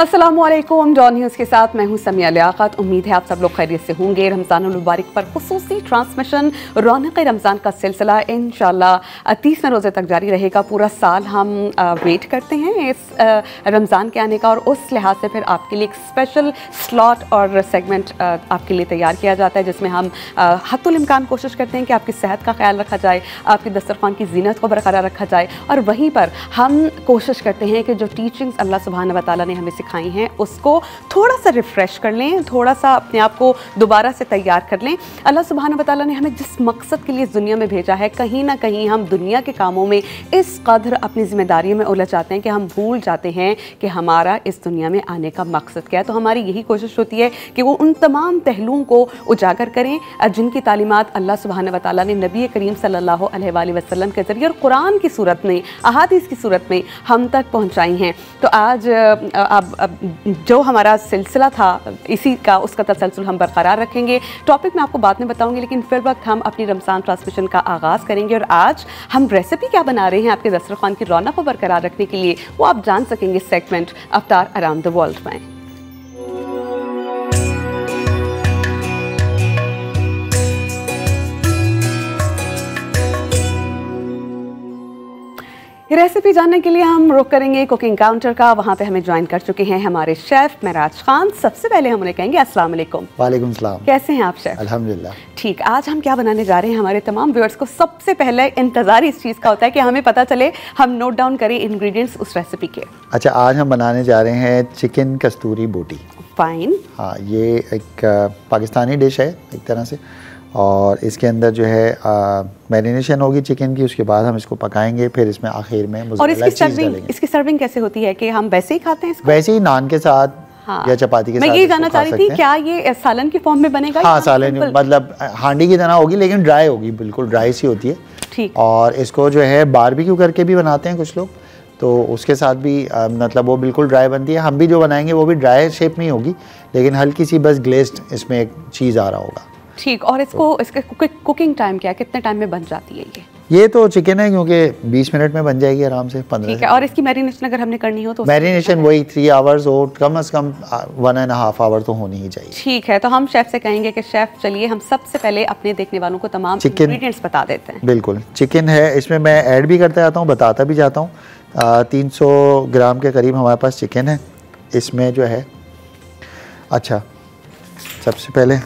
अस्सलामुअलैकुम। Don news के साथ मैं हूं समिया लियाकत। उम्मीद है आप सब लोग खैरियत से होंगे। रमज़ान उल मुबारक पर खुसूसी ट्रांसमिशन रौनक रमज़ान का सिलसिला इंशाअल्लाह 30वें रोज़े तक जारी रहेगा। पूरा साल हम वेट करते हैं इस रमज़ान के आने का, और उस लिहाज से फिर आपके लिए एक स्पेशल स्लॉट और सेगमेंट आपके लिए तैयार किया जाता है, जिसमें हम हत्तुल इम्कान कोशिश करते हैं कि आपकी सेहत का ख्याल रखा जाए, आपकी दस्तरखान की जीनत को बरकरार रखा जाए, और वहीं पर हम कोशिश करते हैं कि जो टीचिंग्स अल्लाह सुब्हानहू व तआला ने हमें सिखाई हैं उसको थोड़ा सा रिफ़्रेश कर लें, थोड़ा सा अपने आप को दोबारा से तैयार कर लें। अल्लाह सुब्हानहू व तआला ने हमें जिस मकसद के लिए इस दुनिया में भेजा है, कहीं ना कहीं हम दुनिया के कामों में इस कदर अपनी ज़िम्मेदारी में उलझ जाते हैं कि हम भूल जाते हैं कि हमारा इस दुनिया में आने का मकसद क्या है। तो हमारी यही कोशिश होती है कि वो उन तमाम पहलुओं को उजागर करें जिनकी तालीमात अल्लाह सुब्हानहू व तआला ने नबी करीम सल्लल्लाहु अलैहि वसल्लम के ज़रिए और कुरान की सूरत में, अहादीस की सूरत में हम तक पहुँचाई हैं। तो आज अब जो हमारा सिलसिला था इसी का, उसका तसलसल हम बरकरार रखेंगे। टॉपिक मैं आपको बाद में बताऊंगी, लेकिन फिर वक्त हम अपनी रमज़ान ट्रांसमिशन का आगाज़ करेंगे। और आज हम रेसिपी क्या बना रहे हैं आपके दस्तरखान की रौनक को बरकरार रखने के लिए, वो आप जान सकेंगे segment Aftar around the world में। रेसिपी जानने के लिए हम रुख करेंगे कुकिंग काउंटर का। वहाँ पे हमें ज्वाइन कर चुके हैं हमारे शेफ़ महराज खान। सबसे पहले हम उन्हें कहेंगे अस्सलाम वालेकुम। वालेकुम सलाम। कैसे हैं आप शेफ़? अल्हम्दुलिल्लाह ठीक। आज हम क्या बनाने जा रहे हैं, हमारे तमाम व्यूअर्स को सबसे पहले इंतज़ार इस चीज़ का होता है कि हमें पता चले, हम नोट डाउन करें इंग्रेडिएंट्स उस रेसिपी के। अच्छा, आज हम बनाने जा रहे हैं चिकन कस्तूरी बोटी। फाइन। हाँ, ये एक पाकिस्तानी डिश है एक तरह से, और इसके अंदर जो है मैरिनेशन होगी चिकन की, उसके बाद हम इसको पकाएंगे, फिर इसमें आखिर में और इसकी सर्विंग कैसे होती है कि हम वैसे ही खाते हैं इसको? वैसे ही नान के साथ, हाँ, या चपाती के साथ। मैं ये जानना चाह रही थी, क्या ये सालन की फॉर्म में बनेगा? हाँ, सालन मतलब हांडी की तरह होगी, लेकिन ड्राई होगी, बिल्कुल ड्राई सी होती है। ठीक। और इसको जो है बारबेक्यू करके भी बनाते हैं कुछ लोग, तो उसके साथ भी मतलब वो बिल्कुल ड्राई बनती है। हम भी जो बनाएंगे वो भी ड्राई शेप में ही होगी, लेकिन हल्की सी बस ग्लेज्ड इसमें एक चीज़ आ रहा होगा। ठीक। और इसका कुकिंग टाइम क्या है, कितने टाइम में बन जाती है ये तो चिकन है, क्योंकि 20 मिनट में बन जाएगी आराम से, 15। ठीक है। और इसकी मैरिनेशन अगर हमने करनी हो तो? मैरिनेशन वही 3 आवर्स हो, कम से कम 1.5 आवर तो होनी ही चाहिए। ठीक है। तो हम शेफ़ से कहेंगे कि शेफ़ चलिए हम सबसे पहले अपने देखने वालों को तमाम इंग्रेडिएंट्स बता देते हैं। बिल्कुल। चिकन है, इसमें मैं ऐड भी करता जाता हूँ, बताता भी जाता हूँ। 300 ग्राम के करीब हमारे पास चिकन है। इसमें जो है, अच्छा, सबसे पहले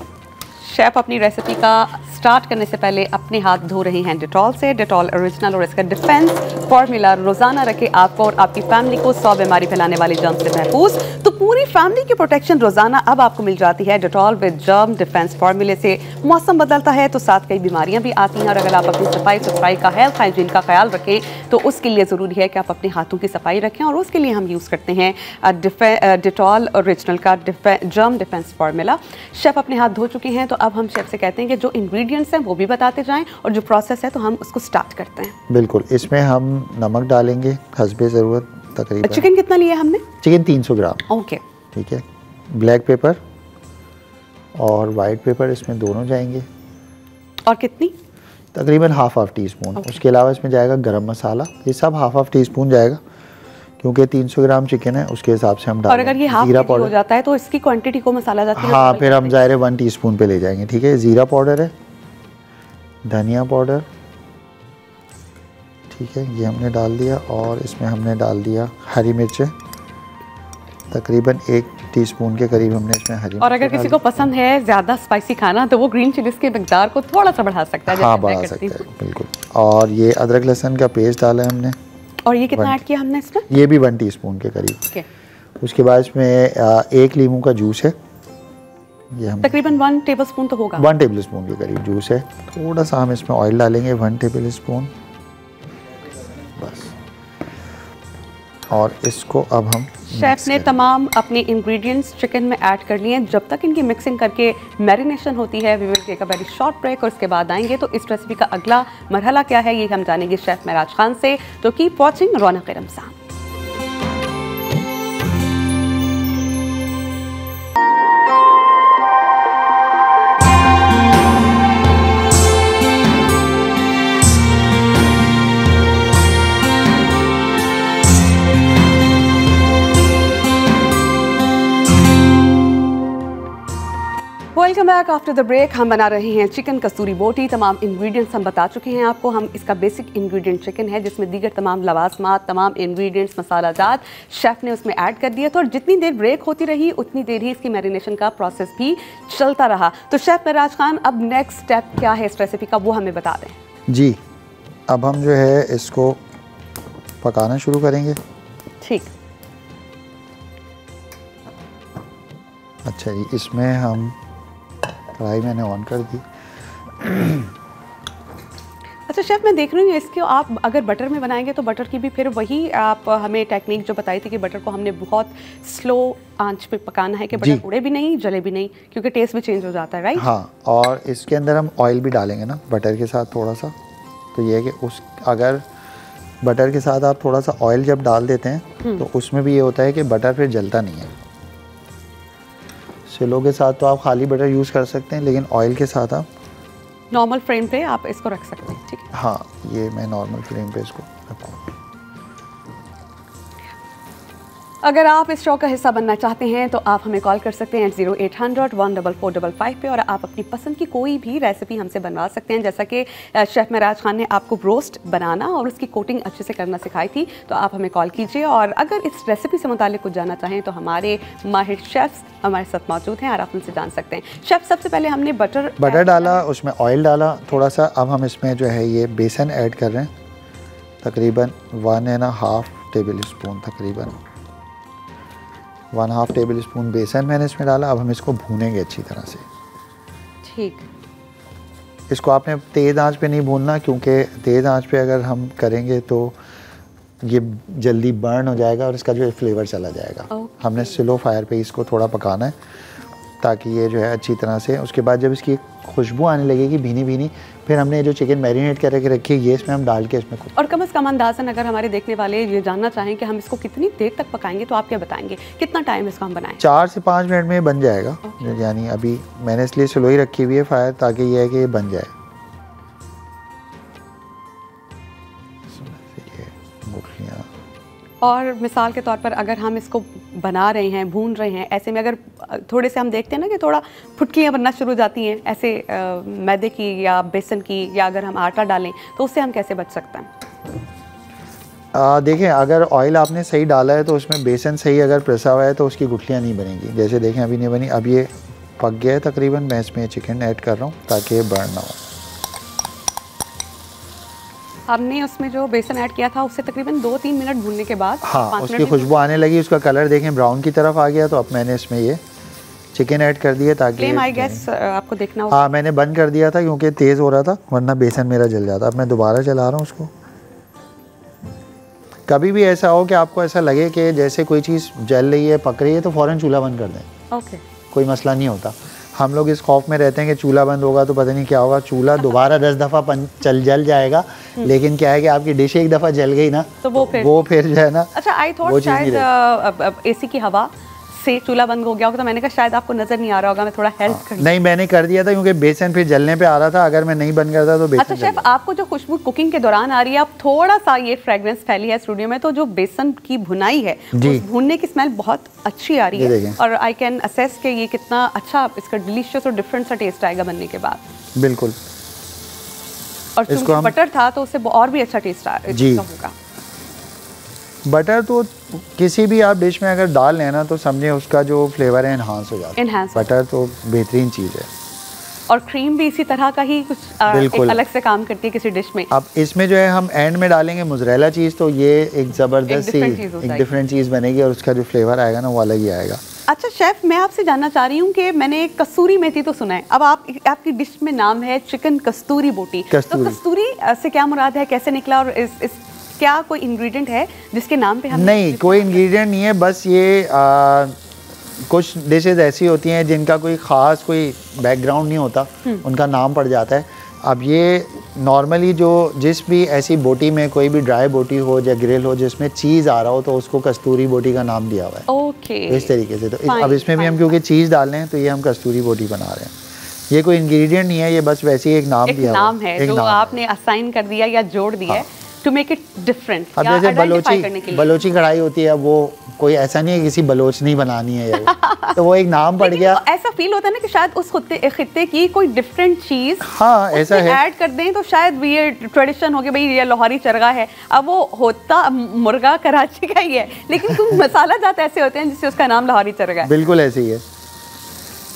शेफ़ अपनी रेसिपी का स्टार्ट करने से पहले अपने हाथ धो रहे हैं डेटॉल से। डेटॉल ओरिजिनल और इसका डिफेंस फार्मूला रोज़ाना रखे आपको और आपकी फैमिली को 100 बीमारी फैलाने वाले जर्म से महफूज। तो पूरी फैमिली की प्रोटेक्शन रोज़ाना अब आपको मिल जाती है डेटॉल विद जर्म डिफेंस फार्मूले से। मौसम बदलता है तो साथ कई बीमारियां भी आती हैं, और अगर आप अपनी सफाई सुथराई का, हेल्थ हाइजीन का ख्याल रखें तो उसके लिए ज़रूरी है कि आप अपने हाथों की सफाई रखें, और उसके लिए हम यूज़ करते हैं डेटॉल ओरिजिनल का जर्म डिफेंस फार्मूला। शेफ़ अपने हाथ धो चुके हैं, तो अब हम शेफ़ से कहते हैं कि जो इंग्रेडिएंट्स हैं वो भी बताते जाएं, और जो प्रोसेस है तो हम उसको स्टार्ट करते हैं। बिल्कुल। इसमें हम नमक डालेंगे हस्बे ज़रूरत तकरीबन। चिकन कितना लिया हमने? चिकन 300 ग्राम। ओके। ठीक है। ब्लैक पेपर और वाइट पेपर इसमें दोनों जाएंगे। और कितनी? तकरीबन हाफ टी स्पून। उसके अलावा इसमें जाएगा गरम मसाला, ये सब हाफ टी स्पून जाएगा, क्योंकि 300 ग्राम चिकन है उसके हिसाब से हम डालेंगे। और अगर ये हाफ केजी हो जाता है तो इसकी क्वांटिटी को मसाला जाती है? हाँ, फिर हम ज़ाहिर है 1 टीस्पून पे ले जाएंगे। ठीक है। ज़ीरा पाउडर है, धनिया पाउडर, ठीक है, ये हमने डाल दिया, और इसमें हमने डाल दिया हरी मिर्चें, तकरीबन 1 टीस्पून के करीब हमने इसमें हरी। और अगर किसी को पसंद है ज़्यादा स्पाइसी खाना तो वो ग्रीन चिलीज के मिकदार को थोड़ा सा बढ़ा सकता है। हाँ, बढ़ा सकते हैं, बिल्कुल। और ये अदरक लहसुन का पेस्ट डाला है हमने। और ये कितना ऐड किया हमने इसमें? ये भी 1 टीस्पून के करीब। उसके बाद इसमें 1 लीमू का जूस है, ये हम तकरीबन 1 टेबलस्पून तो होगा। 1 टेबलस्पून के करीब जूस है। थोड़ा सा हम इसमें ऑयल डालेंगे, 1 टेबलस्पून बस। और इसको अब हम शेफ़ ने तमाम अपने इंग्रेडिएंट्स चिकन में ऐड कर लिए हैं। जब तक इनकी मिक्सिंग करके मैरिनेशन होती है, we will take a very short break, और उसके बाद आएंगे। तो इस रेसिपी का अगला मरहला क्या है ये हम जानेंगे शेफ़ महराज खान से। तो keep watching Raunak Ramzan. Welcome back after the break. हम बना रहे हैं चिकन कस्तूरी बोटी। तमाम इंग्रेडिएंट्स हम बता चुके हैं आपको। हम इसका बेसिक इंग्रेडिएंट चिकन है, जिसमें दीगर तमाम लवाजमात, तमाम इंग्रेडिएंट्स, मसाला जात शेफ़ ने उसमें ऐड कर दिया था। और जितनी देर ब्रेक होती रही उतनी देर ही इसकी मैरिनेशन का प्रोसेस भी चलता रहा। तो शेफ़ महराज खान, अब नेक्स्ट स्टेप क्या है इस रेसिपी का, वो हमें बता दें। जी, अब हम जो है इसको पकाना शुरू करेंगे। ठीक। अच्छा जी, इसमें हम कढ़ाई मैंने ऑन कर दी। अच्छा शेफ़, मैं देख रही हूँ इसके आप अगर बटर में बनाएंगे तो बटर की भी फिर वही आप हमें टेक्निक जो बताई थी कि बटर को हमने बहुत स्लो आंच पे पकाना है कि बटर उड़े भी नहीं, जले भी नहीं, क्योंकि टेस्ट भी चेंज हो जाता है, राइट? हाँ, और इसके अंदर हम ऑयल भी डालेंगे ना बटर के साथ थोड़ा सा। तो ये है कि उस अगर बटर के साथ आप थोड़ा सा ऑयल जब डाल देते हैं तो उसमें भी ये होता है कि बटर फिर जलता नहीं है। सिलो के साथ तो आप खाली बटर यूज़ कर सकते हैं, लेकिन ऑयल के साथ आप नॉर्मल फ्लेम पे आप इसको रख सकते हैं। ठीक है। हाँ, ये मैं नॉर्मल फ्लेम पे इसको रखूँगा। अगर आप इस शो का हिस्सा बनना चाहते हैं तो आप हमें कॉल कर सकते हैं 0800-14455 पे, और आप अपनी पसंद की कोई भी रेसिपी हमसे बनवा सकते हैं। जैसा कि शेफ़ महराज खान ने आपको रोस्ट बनाना और उसकी कोटिंग अच्छे से करना सिखाई थी, तो आप हमें कॉल कीजिए। और अगर इस रेसिपी से मुतालिक कुछ जानना चाहें तो हमारे माहिर शेफ़्स हमारे साथ मौजूद हैं और आप उनसे जान सकते हैं। शेफ़, सबसे पहले हमने बटर डाला, उसमें ऑयल डाला थोड़ा सा। अब हम इसमें जो है ये बेसन ऐड कर रहे हैं, तकरीबन 1.5 टेबल स्पून, तकरीबन 1.5 टेबल स्पून बेसन मैंने इसमें डाला। अब हम इसको भूनेंगे अच्छी तरह से। ठीक। इसको आपने तेज़ आंच पे नहीं भूनना, क्योंकि तेज़ आंच पे अगर हम करेंगे तो ये जल्दी बर्न हो जाएगा और इसका जो फ्लेवर चला जाएगा। हमने स्लो फायर पे इसको थोड़ा पकाना है ताकि ये जो है अच्छी तरह से, उसके बाद जब इसकी खुशबू आने लगेगी भीनी भीनी, फिर हमने जो चिकन मैरिनेट करके रखी है ये इसमें हम डाल के इसमें और कम से कम अंदाज़न अगर हमारे देखने वाले ये जानना चाहें कि हम इसको कितनी देर तक पकाएंगे तो आप क्या बताएंगे, कितना टाइम इसको हम बनाएं? 4 से 5 मिनट में बन जाएगा। यानी अभी मैंने इसलिए स्लो ही रखी हुई है फायर, ताकि ये है कि ये बन जाए। और मिसाल के तौर पर अगर हम इसको बना रहे हैं, भून रहे हैं, ऐसे में अगर थोड़े से हम देखते हैं ना कि थोड़ा फुटकियाँ बनना शुरू हो जाती हैं ऐसे मैदे की या बेसन की, या अगर हम आटा डालें तो उससे हम कैसे बच सकते हैं? देखें, अगर ऑयल आपने सही डाला है तो उसमें बेसन सही अगर पिसा हुआ है तो उसकी गुठलियाँ नहीं बनेंगी। जैसे देखें अभी नहीं बनी। अब ये पक गया है तकरीबन। मैं इसमें चिकन ऐड कर रहा हूँ ताकि बर्न ना हो। हमने उसमें जो बेसन ऐड किया था उससे तकरीबन 2-3 मिनट भूनने के बाद, हाँ, उसकी खुशबू आने लगी, उसका कलर देखें ब्राउन की तरफ आ गया। तो अब मैंने इसमें ये चिकन ऐड कर दिया ताकि फ्लेम आई गेस आपको देखना होगा। हाँ, मैंने बंद कर दिया था क्योंकि तेज़ हो रहा था, वरना बेसन मेरा जल जाता। अब मैं दोबारा चला रहा हूँ उसको। कभी भी ऐसा हो कि आपको ऐसा लगे कि जैसे कोई चीज़ जल रही है, पक रही है, तो फ़ौरन चूल्हा बंद कर दें। ओके। कोई मसला नहीं होता। हम लोग इस खौफ में रहते हैं कि चूल्हा बंद होगा तो पता नहीं क्या होगा। चूल्हा दोबारा 10 दफ़ा जल जाएगा, लेकिन क्या है कि आपकी डिश एक दफ़ा जल गई ना तो वो फिर जो है ना। अच्छा, आई थॉट शायद एसी की हवा से चूल्हा बंद हो गया होगा, तो मैंने कहा शायद आपको नजर नहीं आ रहा होगा, मैं थोड़ा हेल्प कर। नहीं, मैंने कर दिया था क्योंकि बेसन फिर जलने पे आ रहा था। अगर मैं नहीं बंद करता तो बेसन। अच्छा शेफ, आपको जो खुशबू कुकिंग के दौरान आ रही है, आप थोड़ा सा ये फ्रेग्रेंस फैली है स्टूडियो में, तो जो बेसन की भुनाई है उस भूनने की स्मेल बहुत अच्छी आ रही है, और आई कैन असेस कि ये कितना अच्छा इसका डिलीशियस और डिफरेंट सा टेस्ट आएगा बनने के बाद। बिल्कुल। और चूंकि बटर था तो उससे और भी अच्छा टेस्ट होगा। बटर तो किसी भी आप डिश में अगर डाल लें ना तो समझे उसका जो फ्लेवर है एनहांस हो जाता है। बटर तो बेहतरीन चीज़ है। और क्रीम भी इसी तरह का ही कुछ एक अलग से काम करती है किसी डिश में। अब इसमें जो है हम एंड में डालेंगे मोज़रेला चीज़, तो ये एक ज़बरदस्त सी एक डिफरेंट चीज़ बनेगी और उसका जो फ्लेवर आएगा ना वो अलग ही आएगा। अच्छा शेफ, मैं आपसे जानना चाह रही हूँ कि मैंने कस्तूरी मेथी तो सुना है, अब आपकी डिश में नाम है चिकन कस्तूरी बोटी। तो कस्तूरी से क्या मुराद है, कैसे निकला, और इस क्या कोई इंग्रेडिएंट है जिसके नाम पे हम? नहीं, कोई इंग्रेडिएंट नहीं है, बस ये कुछ डिशेज ऐसी होती हैं जिनका कोई ख़ास कोई बैकग्राउंड नहीं होता, उनका नाम पड़ जाता है। अब ये नॉर्मली जिस भी ऐसी बोटी में कोई भी ड्राई बोटी हो या ग्रिल हो जिसमें चीज़ आ रहा हो तो उसको कस्तूरी बोटी का नाम दिया हुआ है। ओके। इस तरीके से। तो अब इसमें भी हम क्योंकि चीज़ डाल रहे हैं तो ये हम कस्तूरी बोटी बना रहे हैं। ये कोई इंग्रेडिएंट नहीं है, ये बस वैसे ही एक नाम दिया हुआ है जो आपने असाइन कर दिया या जोड़ दिया है टू मेक इट डिफरेंट। अब जैसे बलोची कढ़ाई होती है, वो कोई ऐसा नहीं है किसी बलोच नहीं बनानी है ये तो वो एक नाम पड़ गया। तो ऐसा फील होता है ना कि शायद उस खित्ते की कोई डिफरेंट चीज हाँ ऐसा है ऐड कर दें तो शायद ये ट्रेडिशन हो गया भाई ये लाहौरी चरगा है। अब वो होता मुर्गा कराची का ही है लेकिन तुम मसाला जात ऐसे होते हैं जिससे उसका नाम लाहौरी चरगा है। बिल्कुल ऐसे ही है।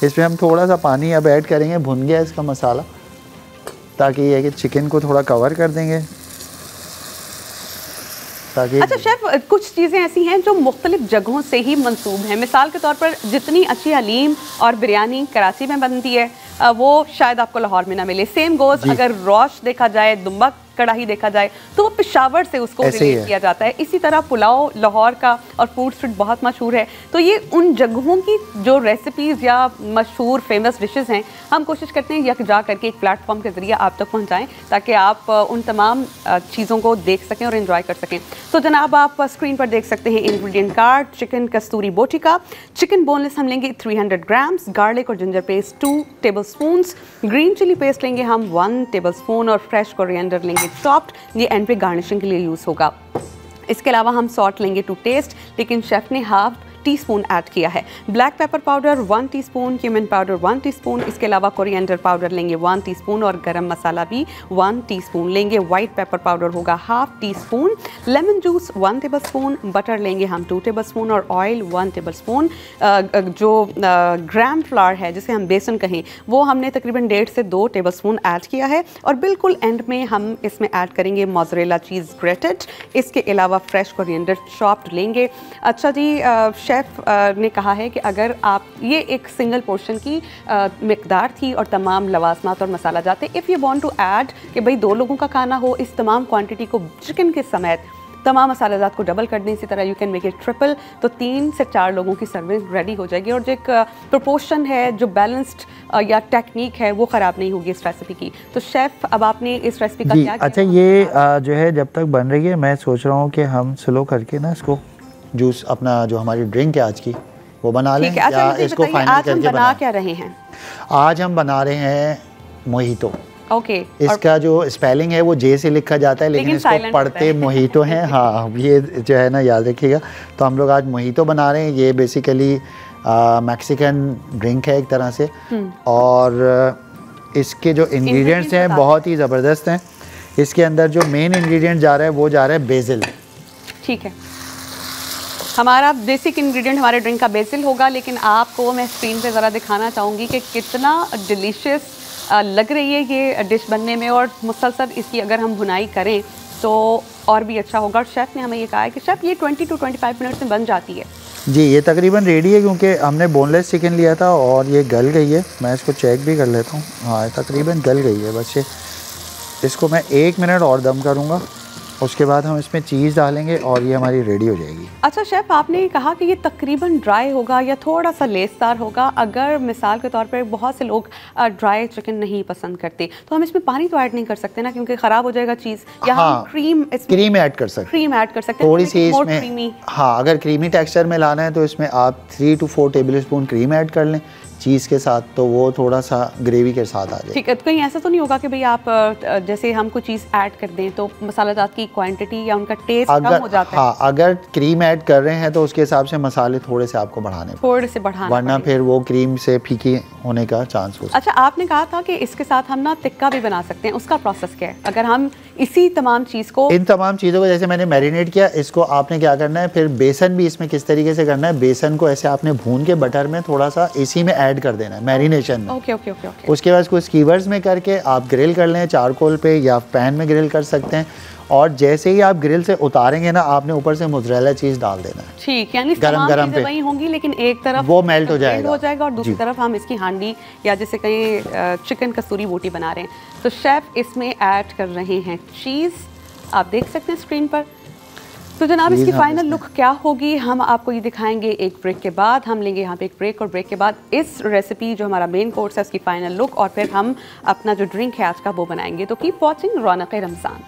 इसमें हम थोड़ा सा पानी अब ऐड करेंगे, भुन गया इसका मसाला, ताकि ये कि चिकन को थोड़ा कवर कर देंगे ताकि। अच्छा शेफ, कुछ चीज़ें ऐसी हैं जो मुख्तलिफ जगहों से ही मंसूब हैं। मिसाल के तौर पर जितनी अच्छी हलीम और बिरयानी कराची में बनती है वो शायद आपको लाहौर में ना मिले। सेम गोज अगर रोश देखा जाए, दुम्बा कढ़ाई देखा जाए तो वो पेशावर से उसको रिलेट किया जाता है। इसी तरह पुलाव लाहौर का और फूड स्ट्रीट बहुत मशहूर है। तो ये उन जगहों की जो रेसिपीज़ या मशहूर फेमस डिशेस हैं हम कोशिश करते हैं यकजा करके एक प्लेटफॉर्म के ज़रिए आप तक पहुंचाएं ताकि आप उन तमाम चीज़ों को देख सकें और एंजॉय कर सकें। तो जनाब आप स्क्रीन पर देख सकते हैं इंग्रेडिएंट कार्ड। चिकन कस्तूरी बोटी का चिकन बोनलेस हम लेंगे 300 ग्राम्स, गार्लिक और ginger paste 2 tablespoons, green chilli paste लेंगे हम 1 टेबल स्पून और फ्रेश कोरिएंडर लेंगे चॉप्ड, ये एंड पे गार्निशिंग के लिए यूज़ होगा। इसके अलावा हम सॉल्ट लेंगे टू टेस्ट, लेकिन शेफ़ ने हाफ टीस्पून ऐड किया है। Black pepper powder 1 teaspoon, cumin powder 1 teaspoon, इसके अलावा कोरिएंडर पाउडर लेंगे 1 टीस्पून और गरम मसाला भी 1 टीस्पून लेंगे। वाइट पेपर पाउडर होगा half teaspoon, lemon juice 1 table spoon, butter लेंगे हम 2 टेबल स्पून और ऑयल 1 टेबल स्पून। जो ग्राम फ्लावर है जिसे हम बेसन कहें वो हमने तकरीबन 1.5 से 2 टेबल स्पून ऐड किया है। और बिल्कुल एंड में हम इसमें ऐड करेंगे मोज़रेला चीज़ ग्रेटेड, इसके अलावा फ्रेश कोरिएंडर चॉप्ड लेंगे। अच्छा जी, शेफ़ ने कहा है कि अगर आप ये एक सिंगल पोर्शन की मिकदार थी और तमाम लवासमात और मसाला जाते, if you want to add कि भाई 2 लोगों का खाना हो, इस तमाम क्वांटिटी को चिकन के समेत तमाम मसालेदात को डबल कर दें, इसी तरह you can make it triple, तो 3 से 4 लोगों की सर्विंग रेडी हो जाएगी। और जो एक प्रोपोर्शन है, जो बैलेंस्ड या टेक्निक है वो ख़राब नहीं होगी इस रेसिपी की। तो शेफ़ अब आपने इस रेसिपी का क्या अच्छा ये जो है जब तक बन रही है मैं सोच रहा हूँ कि हम स्लो करके ना इसको जूस अपना जो हमारी ड्रिंक है आज की वो बना लें या इसको फाइनल करके बना क्या रहे हैं? आज हम बना रहे हैं मोहितो। ओके। इसका जो स्पेलिंग है वो जे से लिखा जाता है लेकिन इसको पढ़ते मोहितो हैं। हाँ ये जो है ना याद रखिएगा। तो हम लोग आज मोहितो बना रहे हैं। ये बेसिकली मैक्सिकन ड्रिंक है एक तरह से और इसके जो इंग्रेडिएंट्स हैं बहुत ही ज़बरदस्त हैं। इसके अंदर जो मेन इंग्रेडिएंट जा रहा है वो जा रहा है बेसिल। ठीक है, हमारा बेसिक इंग्रेडिएंट हमारे ड्रिंक का बेसिल होगा, लेकिन आपको मैं स्क्रीन पे ज़रा दिखाना चाहूँगी कि कितना डिलीशियस लग रही है ये डिश बनने में। और मुसलसल इसकी अगर हम भुनाई करें तो और भी अच्छा होगा। और शेफ़ ने हमें ये कहा है कि शेफ़ ये 20 to 25 मिनट्स में बन जाती है। जी ये तकरीबन रेडी है क्योंकि हमने बोनलेस चिकन लिया था और ये गल गई है। मैं इसको चेक भी कर लेता हूँ। हाँ तकरीबन गल गई है। बस ये इसको मैं 1 मिनट और दम करूँगा, उसके बाद हम इसमें चीज़ डालेंगे और ये हमारी रेडी हो जाएगी। अच्छा शेफ़, आपने कहा कि ये तकरीबन ड्राई होगा या थोड़ा सा लेसदार होगा। अगर मिसाल के तौर पर बहुत से लोग ड्राई चिकन नहीं पसंद करते तो हम इसमें पानी तो ऐड नहीं कर सकते ना, क्योंकि ख़राब हो जाएगा चीज़। या हाँ, हम क्रीम ऐड कर सकते हैं। क्रीम ऐड कर सकते हैं थोड़ी सी इसमें। हाँ अगर क्रीमी टेक्सचर में लाना है तो इसमें आप 3 to 4 table spoon cream add कर लें चीज़ के साथ, तो वो थोड़ा सा ग्रेवी के साथ आ जाए। ठीक है, तो कहीं ऐसा तो नहीं होगा कि भाई आप जैसे हम कोई चीज़ ऐड कर दें तो मसालेदात की क्वांटिटी या उनका टेस्ट कम हो जाता है? हाँ अगर क्रीम ऐड कर रहे हैं तो उसके हिसाब से मसाले थोड़े से आपको बढ़ाने वरना फिर वो क्रीम से फीकी होने का चांस हो। अच्छा, आपने कहा था कि इसके साथ हम ना टिक्का भी बना सकते हैं, उसका प्रोसेस क्या है? अगर हम इसी तमाम चीज़ को, इन तमाम चीज़ों को जैसे मैंने मैरिनेट किया, इसको आपने क्या करना है, फिर बेसन भी इसमें किस तरीके से करना है, बेसन को ऐसे आपने भून के बटर में थोड़ा सा इसी में ऐड कर देना है मैरिनेशन में। Okay okay okay okay. उसके बाद इसको स्कीवर्स में करके आप ग्रिल कर लें, चारकोल पे या पैन में ग्रिल कर सकते हैं। और जैसे ही आप ग्रिल से उतारेंगे ना, आपने ऊपर से मोज़रेला चीज़ डाल देना है। ठीक, यानी गरम पे वही होंगी लेकिन एक तरफ वो मेल्ट हो जाएगा और दूसरी तरफ हम इसकी हांडी या जैसे कहीं चिकन कस्तूरी बोटी बना रहे हैं। तो शेफ इसमें ऐड कर रहे हैं चीज़, आप देख सकते हैं स्क्रीन पर। तो जनाब इसकी फाइनल लुक क्या होगी हम आपको ये दिखाएंगे एक ब्रेक के बाद। हम लेंगे यहाँ पे एक ब्रेक और ब्रेक के बाद इस रेसिपी जो हमारा मेन कोर्स है उसकी फाइनल लुक, और फिर हम अपना जो ड्रिंक है आज का वो बनाएंगे। तो कीप वॉचिंग रौनक रमज़ान।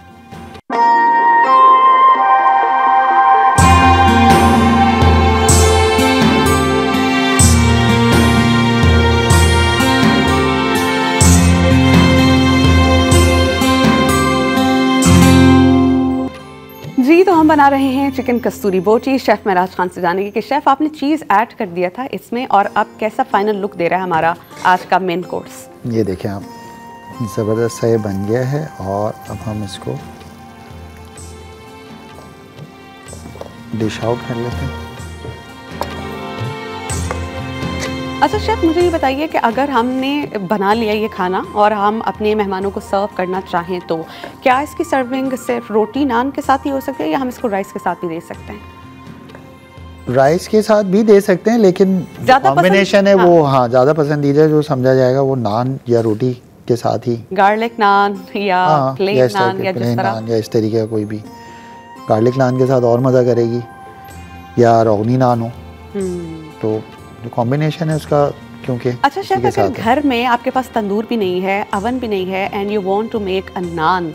जी, तो हम बना रहे हैं चिकन कस्तूरी बोटी शेफ़ महराज खान से जानेंगे कि शेफ़ आपने चीज़ ऐड कर दिया था इसमें और अब कैसा फाइनल लुक दे रहा है हमारा आज का मेन कोर्स। ये देखें आप, ज़बरदस्त सा ये बन गया है और अब हम इसको डिश आउट कर लेते हैं। अच्छा शेफ़ मुझे ये बताइए कि अगर हमने बना लिया ये खाना और हम अपने मेहमानों को सर्व करना चाहें तो क्या इसकी सर्विंग सिर्फ रोटी नान के साथ ही हो सकती है या हम इसको राइस के साथ भी दे सकते हैं? राइस के साथ भी दे सकते हैं, लेकिन कॉम्बिनेशन है वो हाँ ज़्यादा पसंदीदा जो समझा जाएगा वो नान या रोटी के साथ ही। गार्लिक नान या प्लेन नान या जिस तरह नान या इस तरीके का कोई भी। गार्लिक नान के साथ और मज़ा करेगी या रोगनी नान हो तो जो कॉम्बिनेशन है उसका क्योंकि। अच्छा शेफ अगर घर में आपके पास तंदूर भी नहीं है, अवन भी नहीं है and you want to make a naan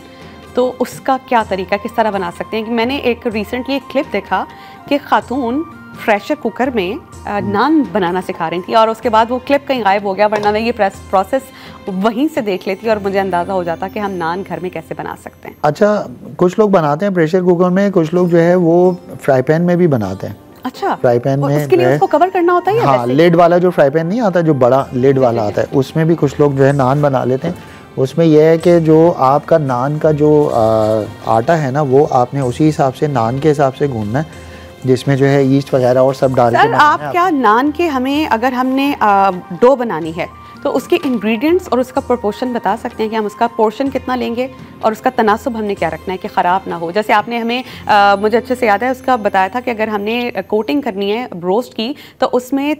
तो उसका क्या तरीका, किस तरह बना सकते हैं? कि मैंने एक रिसेंटली एक क्लिप देखा कि खातून प्रेशर कुकर में नान बनाना सिखा रही थी और उसके बाद वो क्लिप कहीं गायब हो गया, वरना मैं ये प्रोसेस वहीं से देख लेती और मुझे अंदाज़ा हो जाता कि हम नान घर में कैसे बना सकते हैं। अच्छा, कुछ लोग बनाते हैं प्रेशर कुकर में, कुछ लोग जो है वो फ्राई पैन में भी बनाते हैं। अच्छा, फ्राई पैन में उसके लिए उसको कवर करना होता है? हाँ, लिड वाला जो फ्राई पैन नहीं आता, जो बड़ा लिड वाला आता है, उसमें भी कुछ लोग जो है नान बना लेते हैं। उसमें यह है कि जो आपका नान का जो आटा है ना वो आपने उसी हिसाब से नान के हिसाब से गूंदना है, जिसमें जो है ईस्ट वगैरह और सब डाल के। सर आप क्या नान के हमें अगर हमने डो बनानी है तो उसके इंग्रेडिएंट्स और उसका प्रोपोर्शन बता सकते हैं कि हम उसका पोर्शन कितना लेंगे और उसका तनासुब हमने क्या रखना है कि ख़राब ना हो? जैसे आपने हमें मुझे अच्छे से याद है उसका बताया था कि अगर हमने कोटिंग करनी है रोस्ट की तो उसमें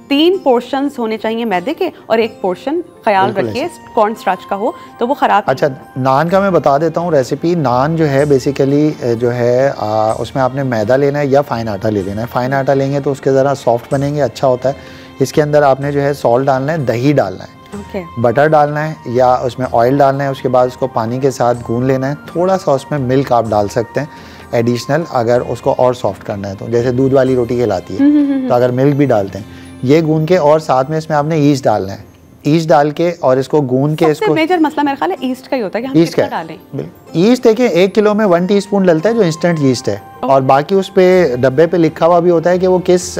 3 पोर्शंस होने चाहिए मैदे के और 1 पोर्शन ख्याल रखिए कॉर्न स्टार्च का हो तो वो ख़राब। अच्छा, नान का मैं बता देता हूँ रेसिपी। नान जो है बेसिकली जो है उसमें आपने मैदा लेना है या फ़ाइन आटा ले लेना है। फ़ाइन आटा लेंगे तो उसके ज़रा सॉफ्ट बनेंगे, अच्छा होता है। इसके अंदर आपने जो है सॉल्ट डालना है, दही डालना है, बटर डालना है या उसमें ऑयल डालना है। उसके बाद उसको पानी के साथ गूंद लेना है। थोड़ा सा उसमें मिल्क आप डाल सकते हैं एडिशनल, अगर उसको और सॉफ्ट करना है तो, जैसे दूध वाली रोटी कहलाती है तो अगर मिल्क भी डालते हैं। ये गूंद के और साथ में इसमें आपने ईस्ट डालना है। ईस्ट डाल के और इसको गूंद के इसको मेजर मसला मेरे ख्याल है ईस्ट का ही होता है कि हम ईस्ट डालें। ईस्ट देखिए 1 किलो में 1 टीस्पून डलता है जो इंस्टेंट ईस्ट है, और बाकी उस पे डब्बे पे लिखा हुआ भी होता है कि वो किस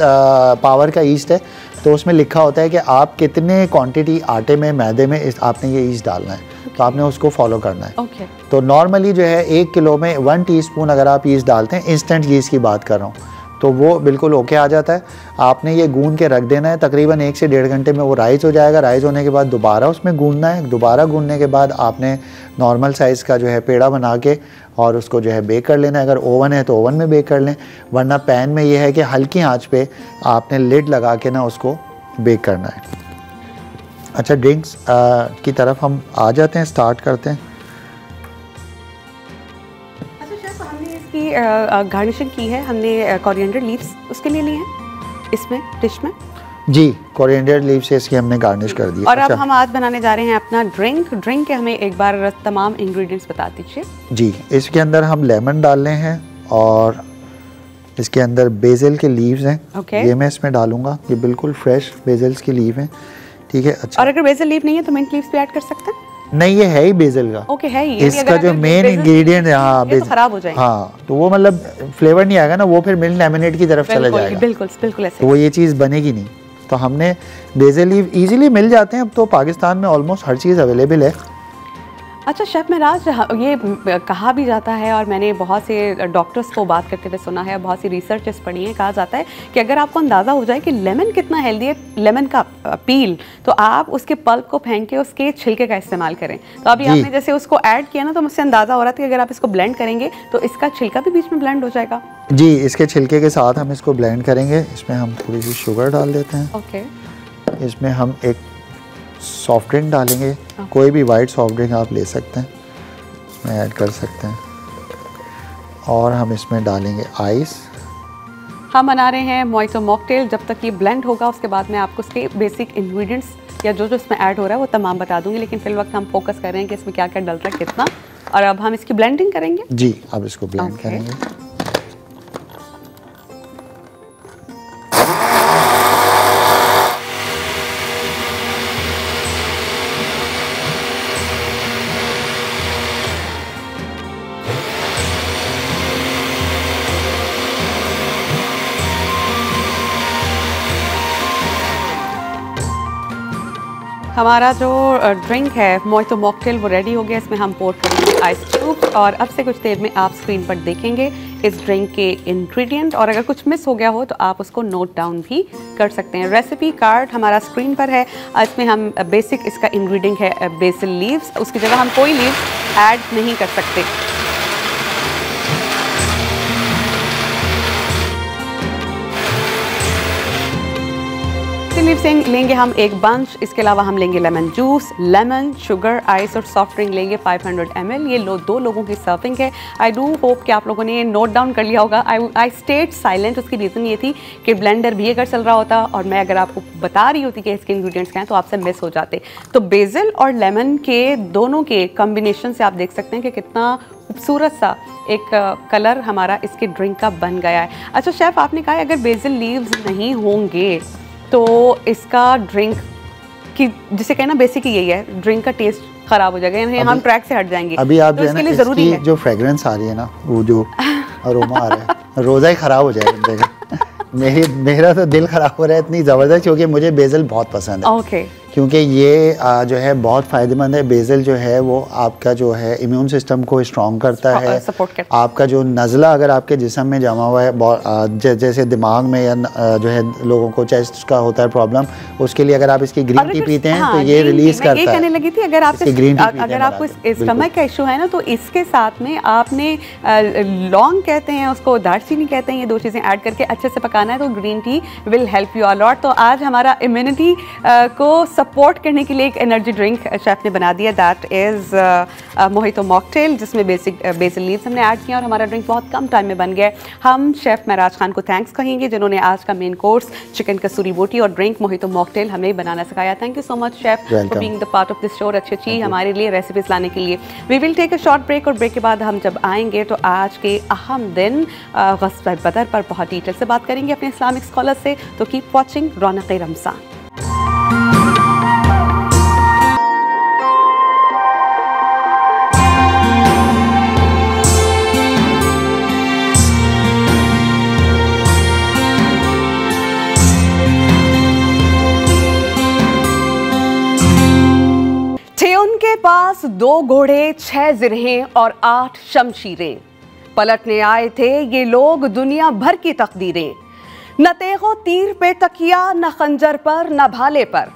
पावर का ईस्ट है। तो उसमें लिखा होता है कि आप कितने क्वांटिटी आटे में मैदे में आपने ये ईस्ट डालना है, तो आपने उसको फॉलो करना है। तो नॉर्मली जो है 1 किलो में 1 टीस्पून अगर आप ईस्ट डालते हैं, इंस्टेंट ईस्ट की बात कर रहा हूँ, तो वो बिल्कुल ओके आ जाता है। आपने ये गूंद के रख देना है, तकरीबन 1 से 1.5 घंटे में वो राइस हो जाएगा। राइस होने के बाद दोबारा उसमें गूंदना है। दोबारा गूंदने के बाद आपने नॉर्मल साइज़ का जो है पेड़ा बना के और उसको जो है बेक कर लेना है। अगर ओवन है तो ओवन में बेक कर लें, वरना पैन में ये है कि हल्की आंच पे आपने लिड लगा के ना उसको बेक करना है। अच्छा, ड्रिंक्स की तरफ हम आ जाते हैं, स्टार्ट करते हैं। गार्निशिंग की है हमने कोरिएंडर लीव्स उसके लिए लिए हैं इसमें डिश में। जी, कोरिएंडर लीव से इसकी हमने गार्निश कर दी। और अच्छा, अब हम आज बनाने जा रहे हैं अपना ड्रिंक के हमें एक बार तमाम इंग्रेडिएंट्स बता दीजिए। जी, इसके अंदर हम लेमन डाल रहे हैं और इसके अंदर बेसिल के लीव्स हैं। ये मैं इसमें डालूंगा, ये बिल्कुल फ्रेश बेसिल्स की लीव हैं, ठीक है। अच्छा, और अगर बेसिल लीव नहीं है तो मिंट लीव्स भी ऐड कर सकते हैं? नहीं, ये है ही बेसिल का। ओके, है ही इसका जो मेन इंग्रेडिएंट है। हाँ, तो खराब हो जाएगा। हाँ, तो वो मतलब फ्लेवर नहीं आएगा ना, वो फिर मिल्क लेमनेड की तरफ चला जाएगा। बिल्कुल बिल्कुल ऐसे, तो वो ये चीज़ बनेगी नहीं। तो हमने बेसिल लीव इजीली मिल जाते हैं अब तो, पाकिस्तान में ऑलमोस्ट हर चीज़ अवेलेबल है। अच्छा शेफ़ महराज, ये कहा भी जाता है और मैंने बहुत से डॉक्टर्स को बात करते हुए सुना है, बहुत सी रिसर्चेस पढ़ी हैं, कहा जाता है कि अगर आपको अंदाज़ा हो जाए कि लेमन कितना हेल्दी है, लेमन का पील, तो आप उसके पल्प को फेंक के उसके छिलके का इस्तेमाल करें। तो अभी आपने जैसे उसको ऐड किया ना, तो मुझसे अंदाज़ा हो रहा था कि अगर आप इसको ब्लेंड करेंगे तो इसका छिलका भी बीच में ब्लेंड हो जाएगा। जी, इसके छिलके के साथ हम इसको ब्लेंड करेंगे। इसमें हम थोड़ी सी शुगर डाल देते हैं। ओके, इसमें हम एक सॉफ्ट ड्रिंक डालेंगे। कोई भी वाइट सॉफ्ट ड्रिंक आप ले सकते हैं, इसमें ऐड कर सकते हैं। और हम इसमें डालेंगे आइस। हम बना रहे हैं मोइतो मॉकटेल। जब तक ये ब्लेंड होगा उसके बाद मैं आपको उसके बेसिक इंग्रेडिएंट्स या जो जो इसमें ऐड हो रहा है वो तमाम बता दूंगी, लेकिन फिल वक्त हम फोकस कर रहे हैं कि इसमें क्या क्या डलता है, कितना। और अब हम इसकी ब्लेंडिंग करेंगे। जी, अब इसको ब्लेंड करेंगे। हमारा जो ड्रिंक है मोहितो मॉकटेल वो रेडी हो गया। इसमें हम पोर करेंगे आइस क्यूब और अब से कुछ देर में आप स्क्रीन पर देखेंगे इस ड्रिंक के इंग्रेडिएंट, और अगर कुछ मिस हो गया हो तो आप उसको नोट डाउन भी कर सकते हैं। रेसिपी कार्ड हमारा स्क्रीन पर है। इसमें हम बेसिक इसका इंग्रेडिएंट है बेसिल लीव्स, उसकी जगह हम कोई लीव्स ऐड नहीं कर सकते। लीव्स लेंगे हम एक बंच, इसके अलावा हम लेंगे lemon juice, lemon, sugar, ice और सॉफ्ट ड्रिंक लेंगे 500 ml। ये 2 लोगों की सर्विंग है। आई डू होप कि आप लोगों ने नोट डाउन कर लिया होगा। आई स्टेड साइलेंट, उसकी रीज़न ये थी कि ब्लेंडर भी अगर चल रहा होता और मैं अगर आपको बता रही होती कि इसके इंग्रेडिएंट्स क्या हैं तो आपसे मिस हो जाते। तो बेसिल और लेमन के दोनों के कॉम्बिनेशन से आप देख सकते हैं कि कितना खूबसूरत सा एक कलर हमारा इसके ड्रिंक का बन गया है। अच्छा शेफ़, आपने कहा अगर बेसिल लीव्स नहीं होंगे तो इसका ड्रिंक की जिसे कहना बेसिक यही है, ड्रिंक का टेस्ट खराब हो जाएगा, यानी हम ट्रैक से हट जाएंगे। अभी आप तो जो है ना इसकी जो फ्रेग्रेंस आ रही है ना, वो जो अरोमा आ रहा है, रोज़ा ही खराब हो जाएगा। मेरा तो दिल खराब हो रहा है इतनी ज़बरदस्त, क्योंकि मुझे बेसिल बहुत पसंद है। ओके। क्योंकि ये जो है बहुत फ़ायदेमंद है। बेसिल जो है वो आपका जो है इम्यून सिस्टम को स्ट्रॉन्ग करता है, सपोर्ट करता है। आपका जो नज़ला अगर आपके जिस्म में जमा हुआ है, जैसे दिमाग में या जो है लोगों को चेस्ट का होता है प्रॉब्लम, उसके लिए अगर आप इसकी ग्रीन टी पीते हैं तो ये रिलीज़ करता है। ये कहने लगी थी अगर आपको स्टमक का इशू है ना तो इसके साथ में आपने लौंग कहते हैं उसको, दालचीनी कहते हैं, ये 2 चीज़ें ऐड करके अच्छे से पकाना है तो green tea will help you a lot. तो आज हमारा इम्यूनिटी को सपोर्ट करने के लिए एक एनर्जी ड्रिंक शेफ ने बना दिया, दैट इज़ मोहितो मॉकटेल, जिसमें बेसिल लीव्स हमने ऐड किया और हमारा ड्रिंक बहुत कम टाइम में बन गया है। हम शेफ़ महराज खान को थैंक्स कहेंगे जिन्होंने आज का मेन कोर्स चिकन कसूरी बोटी और ड्रिंक मोहितो मॉकटेल हमें बनाना सिखाया। Thank you so much chef for being the part of this show, अच्छी हमारे लिए रेसिपीज लाने के लिए। We will take a short break और ब्रेक के बाद हम जब आएंगे तो आज के अहम दिन ग़ज़वा बदर पर बहुत डिटेल से बात करेंगे अपने इस्लामिक स्कॉलर से। तो कीप वॉचिंग रौनक़ रमज़ान। उनके पास 2 घोड़े, 6 जिरहें और 8 शमशीरें। पलटने आए थे ये लोग दुनिया भर की तकदीरें। न तेगो तीर पे तकिया, न खंजर पर, न भाले पर।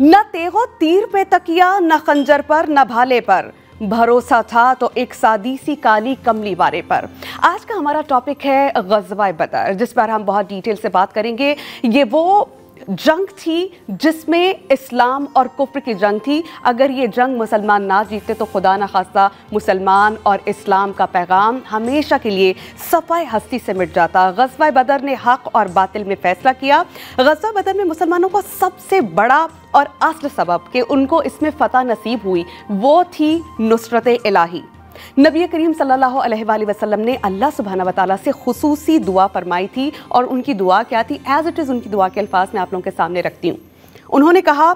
न तेगो तीर पे तकिया, न खंजर पर, न भाले पर। भरोसा था तो एक सादी सी काली कमली वारे पर। आज का हमारा टॉपिक है ग़ज़वा बदर, जिस पर हम बहुत डिटेल से बात करेंगे। ये वो जंग थी जिसमें इस्लाम और कुफ्र की जंग थी। अगर ये जंग मुसलमान ना जीतते तो खुदा न खास्ता मुसलमान और इस्लाम का पैगाम हमेशा के लिए सफ़ाए हस्ती से मिट जाता। ग़ज़वा बदर ने हक़ और बातिल में फ़ैसला किया। ग़ज़वा बदर में मुसलमानों का सबसे बड़ा और असल सबब कि उनको इसमें फ़तह नसीब हुई वो थी नुसरत इलाही। नबी करीम सल्लल्लाहु अलैहि वसल्लम ने अल्लाह सुब्हाना व तआला से खुसूसी दुआ फरमाई थी, और उनकी दुआ क्या थी? एज इट इज़ उनकी दुआ के अल्फाज मैं आप लोगों के सामने रखती हूँ। उन्होंने कहा,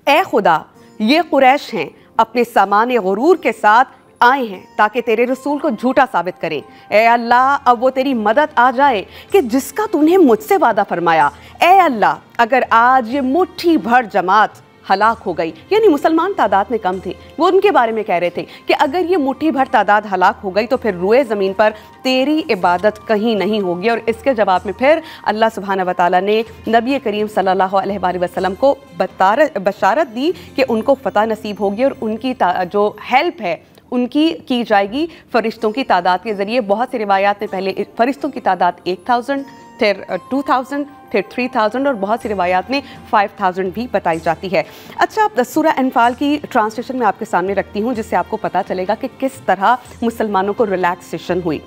ए खुदा, ये कुरैश हैं अपने सामान गुरूर के साथ आए हैं ताकि तेरे रसूल को झूठा साबित करें। ए अल्लाह, अब वो तेरी मदद आ जाए कि जिसका तूने मुझसे वादा फरमाया। ए अल्लाह, अगर आज ये मुट्ठी भर जमात हलाक हो गई, यानी मुसलमान तादाद में कम थे, वो उनके बारे में कह रहे थे कि अगर ये मुट्ठी भर तादाद हलाक हो गई तो फिर रुए ज़मीन पर तेरी इबादत कहीं नहीं होगी। और इसके जवाब में फिर अल्लाह सुब्हाना व तआला ने नबी करीम सल्लल्लाहु अलैहि वसल्लम को बशारत दी कि उनको फ़तह नसीब होगी और उनकी जो हेल्प है उनकी की जाएगी फ़रिश्तों की तादाद के ज़रिए। बहुत सी रिवायात में पहले फ़रिश्तों की तादाद 1000, फिर 2000, फिर 3000 और बहुत सी रिवायात में 5000 भी बताई जाती है। अच्छा, सूरह अनफाल की ट्रांसलेशन में आपके सामने रखती हूँ जिससे आपको पता चलेगा कि किस तरह मुसलमानों को रिलैक्सेशन हुई।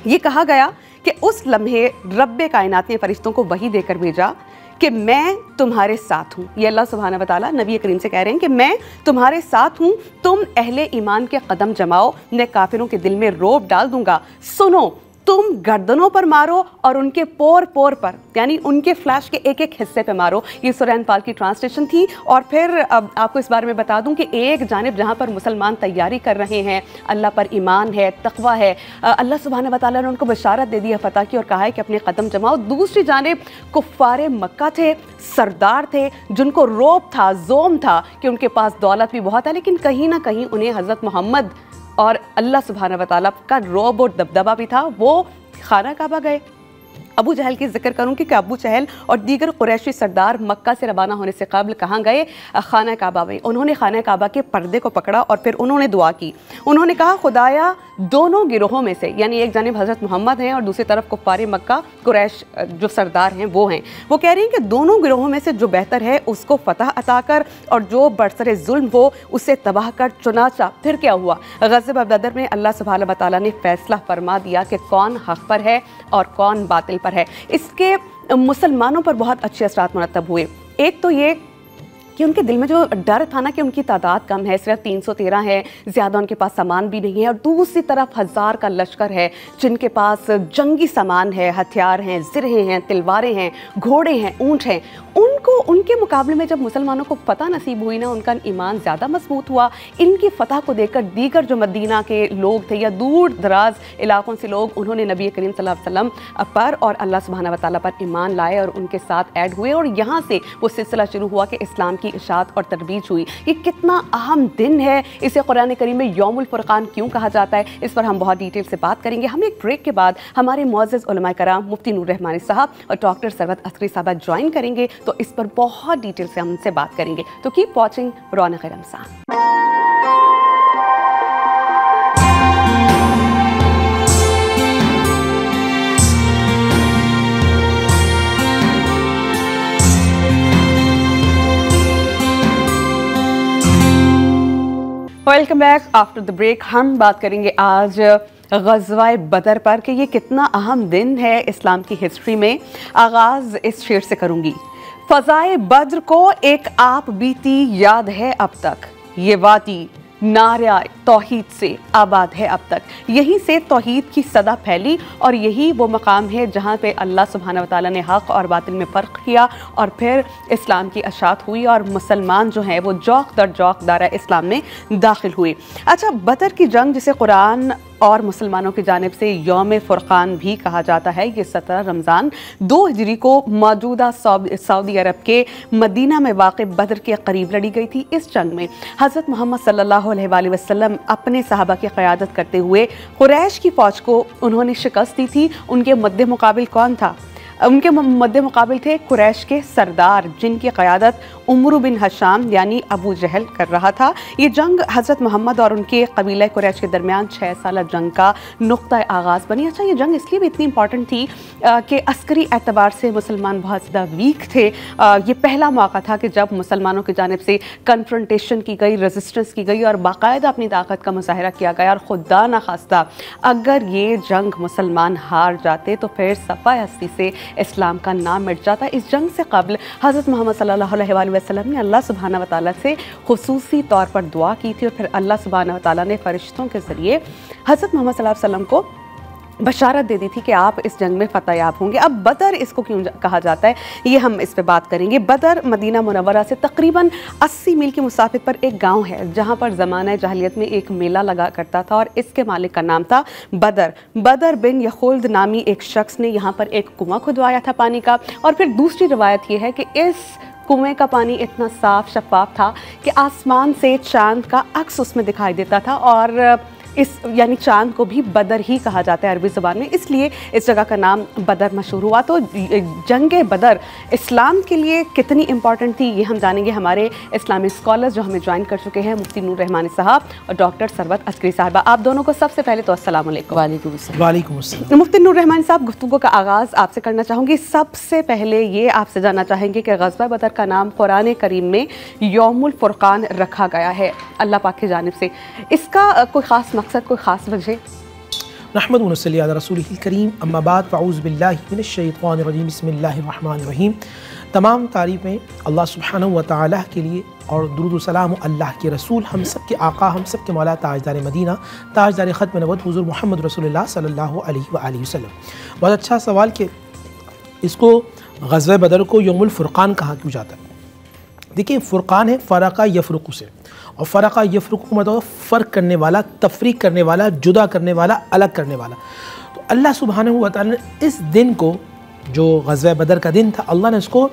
ये कहा गया कि उस लम्हे रब्बे कायनात ने फ़रिश्तों को वही देकर भेजा कि मैं तुम्हारे साथ हूँ। ये अल्लाह सुब्हाना व तआला नबी करीम से कह रहे हैं कि मैं तुम्हारे साथ हूँ, तुम अहले ईमान के कदम जमाओ, मैं काफिरों के दिल में रोब डाल दूंगा। सुनो, तुम गर्दनों पर मारो और उनके पोर पोर पर, यानी उनके फ्लैश के एक एक हिस्से पे मारो। ये सूरह अनफाल की ट्रांसलेशन थी। और फिर अब आपको इस बारे में बता दूं कि एक जानिब जहाँ पर मुसलमान तैयारी कर रहे हैं, अल्लाह पर ईमान है, तकवा है, अल्लाह सुब्हान व तआला ने उनको बशारत दे दी है फतह की और कहा है कि अपने कदम जमाओ। दूसरी जानिब कुफ्फारे मक्का थे, सरदार थे, जिनको रोब था, जोम था कि उनके पास दौलत भी बहुत है, लेकिन कहीं ना कहीं उन्हें हज़रत मोहम्मद और अल्लाह सुब्हान व तआला का रोब और दबदबा भी था। वो खाना काबा गए। अबू जहल की जिक्र करूँगी कि अबू जहल और दीगर कुरैशी सरदार मक्का से रवाना होने से कबल कहाँ गए? खाना काबा में। उन्होंने खाना काबा के पर्दे को पकड़ा और फिर उन्होंने दुआ की। उन्होंने कहा, खुदाया दोनों गिरोहों में से, यानी एक जानिब हज़रत मोहम्मद हैं और दूसरी तरफ कुफ़ारे मक्का कुरैश जो सरदार हैं वो हैं, वो कह रही हैं कि दोनों गिरोहों में से जो बेहतर है उसको फतह अता कर और जो बरसरे जुल्म हो उसे तबाह कर। चुनाचा फिर क्या हुआ? ग़ज़ब बदर में अल्लाह सुब्हानहू व तआला ने फैसला फरमा दिया कि कौन हक़ पर है और कौन बातिल पर है। इसके मुसलमानों पर बहुत अच्छे असरात मुरतब हुए। एक तो ये कि उनके दिल में जो डर था ना कि उनकी तादाद कम है, सिर्फ 313 है, ज़्यादा उनके पास सामान भी नहीं है, और दूसरी तरफ 1000 का लश्कर है जिनके पास जंगी सामान है, हथियार हैं, ज़िरहे हैं, तलवारें हैं, घोड़े हैं, ऊँट हैं। उनके मुकाबले में जब मुसलमानों को फतह नसीब हुई ना, उनका ईमान ज़्यादा मजबूत हुआ। इनकी फतह को देखकर दीगर जो मदीना के लोग थे या दूर दराज इलाकों से लोग, उन्होंने नबी करीम सल्लल्लाहु अलैहि वसल्लम पर और अल्लाह सुब्हानहू व तआला पर ईमान लाए और उनके साथ ऐड हुए। और यहाँ से वो सिलसिला शुरू हुआ कि इस्लाम की इशाअत और तरबीज हुई। ये कितना अहम दिन है, इसे कुरान करीम में यौमुल फुरकान क्यों कहा जाता है, इस पर हम बहुत डिटेल से बात करेंगे। हम एक ब्रेक के बाद हमारे मुअज़्ज़िज़ उलमाए कराम मुफ्ती नूर रहमानी साहब और डॉक्टर सरवत अस्करी साहब ज्वाइन करेंगे, तो इस पर बहुत डिटेल से हम उनसे बात करेंगे। तो keep watching Raunak Ramzan. Welcome back after the break. हम बात करेंगे आज ग़ज़वा बदर पर कि ये कितना अहम दिन है इस्लाम की हिस्ट्री में। आगाज़ इस शेर से करूँगी, फ़ज़ाए बद्र को एक आप बीती याद है अब तक, ये वादी नारा तौहीद से आबाद है अब तक। यहीं से तौहीद की सदा फैली और यही वो मकाम है जहाँ पे अल्लाह सुब्हानहू व तआला ने हक़ और बातिल में फ़र्क किया और फिर इस्लाम की अशात हुई और मुसलमान जो हैं वो जौक दर जौक दायरा इस्लाम में दाखिल हुए। अच्छा, बदर की जंग जिसे कुरान और मुसलमानों की जानिब से यौम फ़ुरक़ान भी कहा जाता है, ये 17 रमज़ान 2 हिजरी को मौजूदा सऊदी अरब के मदीना में वाक़ बदर के करीब लड़ी गई थी। इस जंग में हज़रत मोहम्मद सल्लल्लाहु अलैहि वसल्लम अपने सहाबा की क़यादत करते हुए कुरैश की फ़ौज को उन्होंने शिकस्त दी थी। उनके मद्दे मुकाबिल कौन था? उनके मद्दे मुकाबिल थे कुरैश के सरदार जिनकी क़यादत उमर बिन हशाम यानी अबू जहल कर रहा था। ये जंग हज़रत मोहम्मद और उनके कबीला कुरैश के दरमियान 6 साल जंग का नुक्ता आगाज़ बनी। अच्छा, ये जंग इसलिए भी इतनी इंपॉर्टेंट थी कि अस्करी एतबार से मुसलमान बहुत ज़्यादा वीक थे। ये पहला मौका था कि जब मुसलमानों की जानिब से कन्फ्रंटेशन की गई, रेजिस्टेंस की गई और बाकायदा अपनी ताकत का मुजाहरा किया गया। और खुदा न खास्ता अगर ये जंग मुसलमान हार जाते तो फिर सफ़ा हस्ती से इस्लाम का नाम मिट जाता। इस जंग से कबल हज़रत मोहम्मद सल्लल्लाहु अलैहि वसल्लम ने अल्लाह सुब्हानहू व तआला से खुसूसी तौर पर दुआ की थी और फिर अल्लाह सुब्हानहू व तआला ने फ़रिश्तों के ज़रिए हज़रत मोहम्मद सल्लल्लाहु अलैहि वसल्लम को बशारत दे दी थी कि आप इस जंग में फ़तहयाब होंगे। अब बदर इसको क्यों कहा जाता है, ये हम इस पे बात करेंगे। बदर मदीना मुनव्वरा से तकरीबन 80 मील की मुसाफिर पर एक गांव है जहां पर ज़माना जahलियत में एक मेला लगा करता था और इसके मालिक का नाम था बदर। बदर बिन यखुल्द नामी एक शख्स ने यहाँ पर एक कुआं खुदवाया था पानी का। और फिर दूसरी रवायत ये है कि इस कुएं का पानी इतना साफ शफाफ था कि आसमान से चांद का अक्स उसमें दिखाई देता था और इस यानी चांद को भी बदर ही कहा जाता है अरबी ज़ुबान में, इसलिए इस जगह का नाम बदर मशहूर हुआ। तो जंग बदर इस्लाम के लिए कितनी इंपॉर्टेंट थी ये हम जानेंगे हमारे इस्लामिक स्कॉलर्स जो हमें ज्वाइन कर चुके हैं, मुफ्ती नूर रहमानी साहब और डॉक्टर सरवत अस्करी साहबा। आप दोनों को सबसे पहले तो अस्सलाम वालेकुम। वालेकुम अस्सलाम। मुफ्ती नूर रहमानी साहब, गुफ्तगू का आगाज़ आपसे करना चाहूँगी। सबसे पहले ये आपसे जानना चाहेंगे कि ग़ज़वा बदर का नाम कुरान करीम में यौमुल फ़ुरक़ान रखा गया है अल्लाह पाक की जानिब से, इसका कोई ख़ास मकसद, कोई ख़ास वजह? नहमदुहु व नसल्ली अला रसूलिहिल करीम, अम्मा बाद, फ़अऊज़ु बिल्लाहि मिनश शैतानिर रजीम, बिस्मिल्लाहिर रहमानिर रहीम। तमाम तारीफ़ें अल्लाह सुब्हानहू व तआला के लिए और दुरूद व सलाम अल्लाह के रसूल, हम सब के आका, हम सब के मौला, ताजदार मदीना, ताजदार ख़त्म नबूवत हुज़ूर मोहम्मद रसूलुल्लाह सल्लल्लाहु अलैहि वसल्लम। बहुत अच्छा सवाल कि इसको ग़ज़वा बदर को यौमुल फ़ुरक़ान कहा क्यों जाता है। देखिए, फ़ुरक़ान है फ़रक़ा यफ़रुक़ु से, और फ़रक़ा यफ़रुक़ु मतलब फ़र्क करने वाला, तफ़रीक़ करने वाला, जुदा करने वाला, अलग करने वाला। तो अल्लाह सुब्हानहू व तआला ने इस दिन को, जो ग़ज़वा बदर का दिन था, अल्लाह ने इसको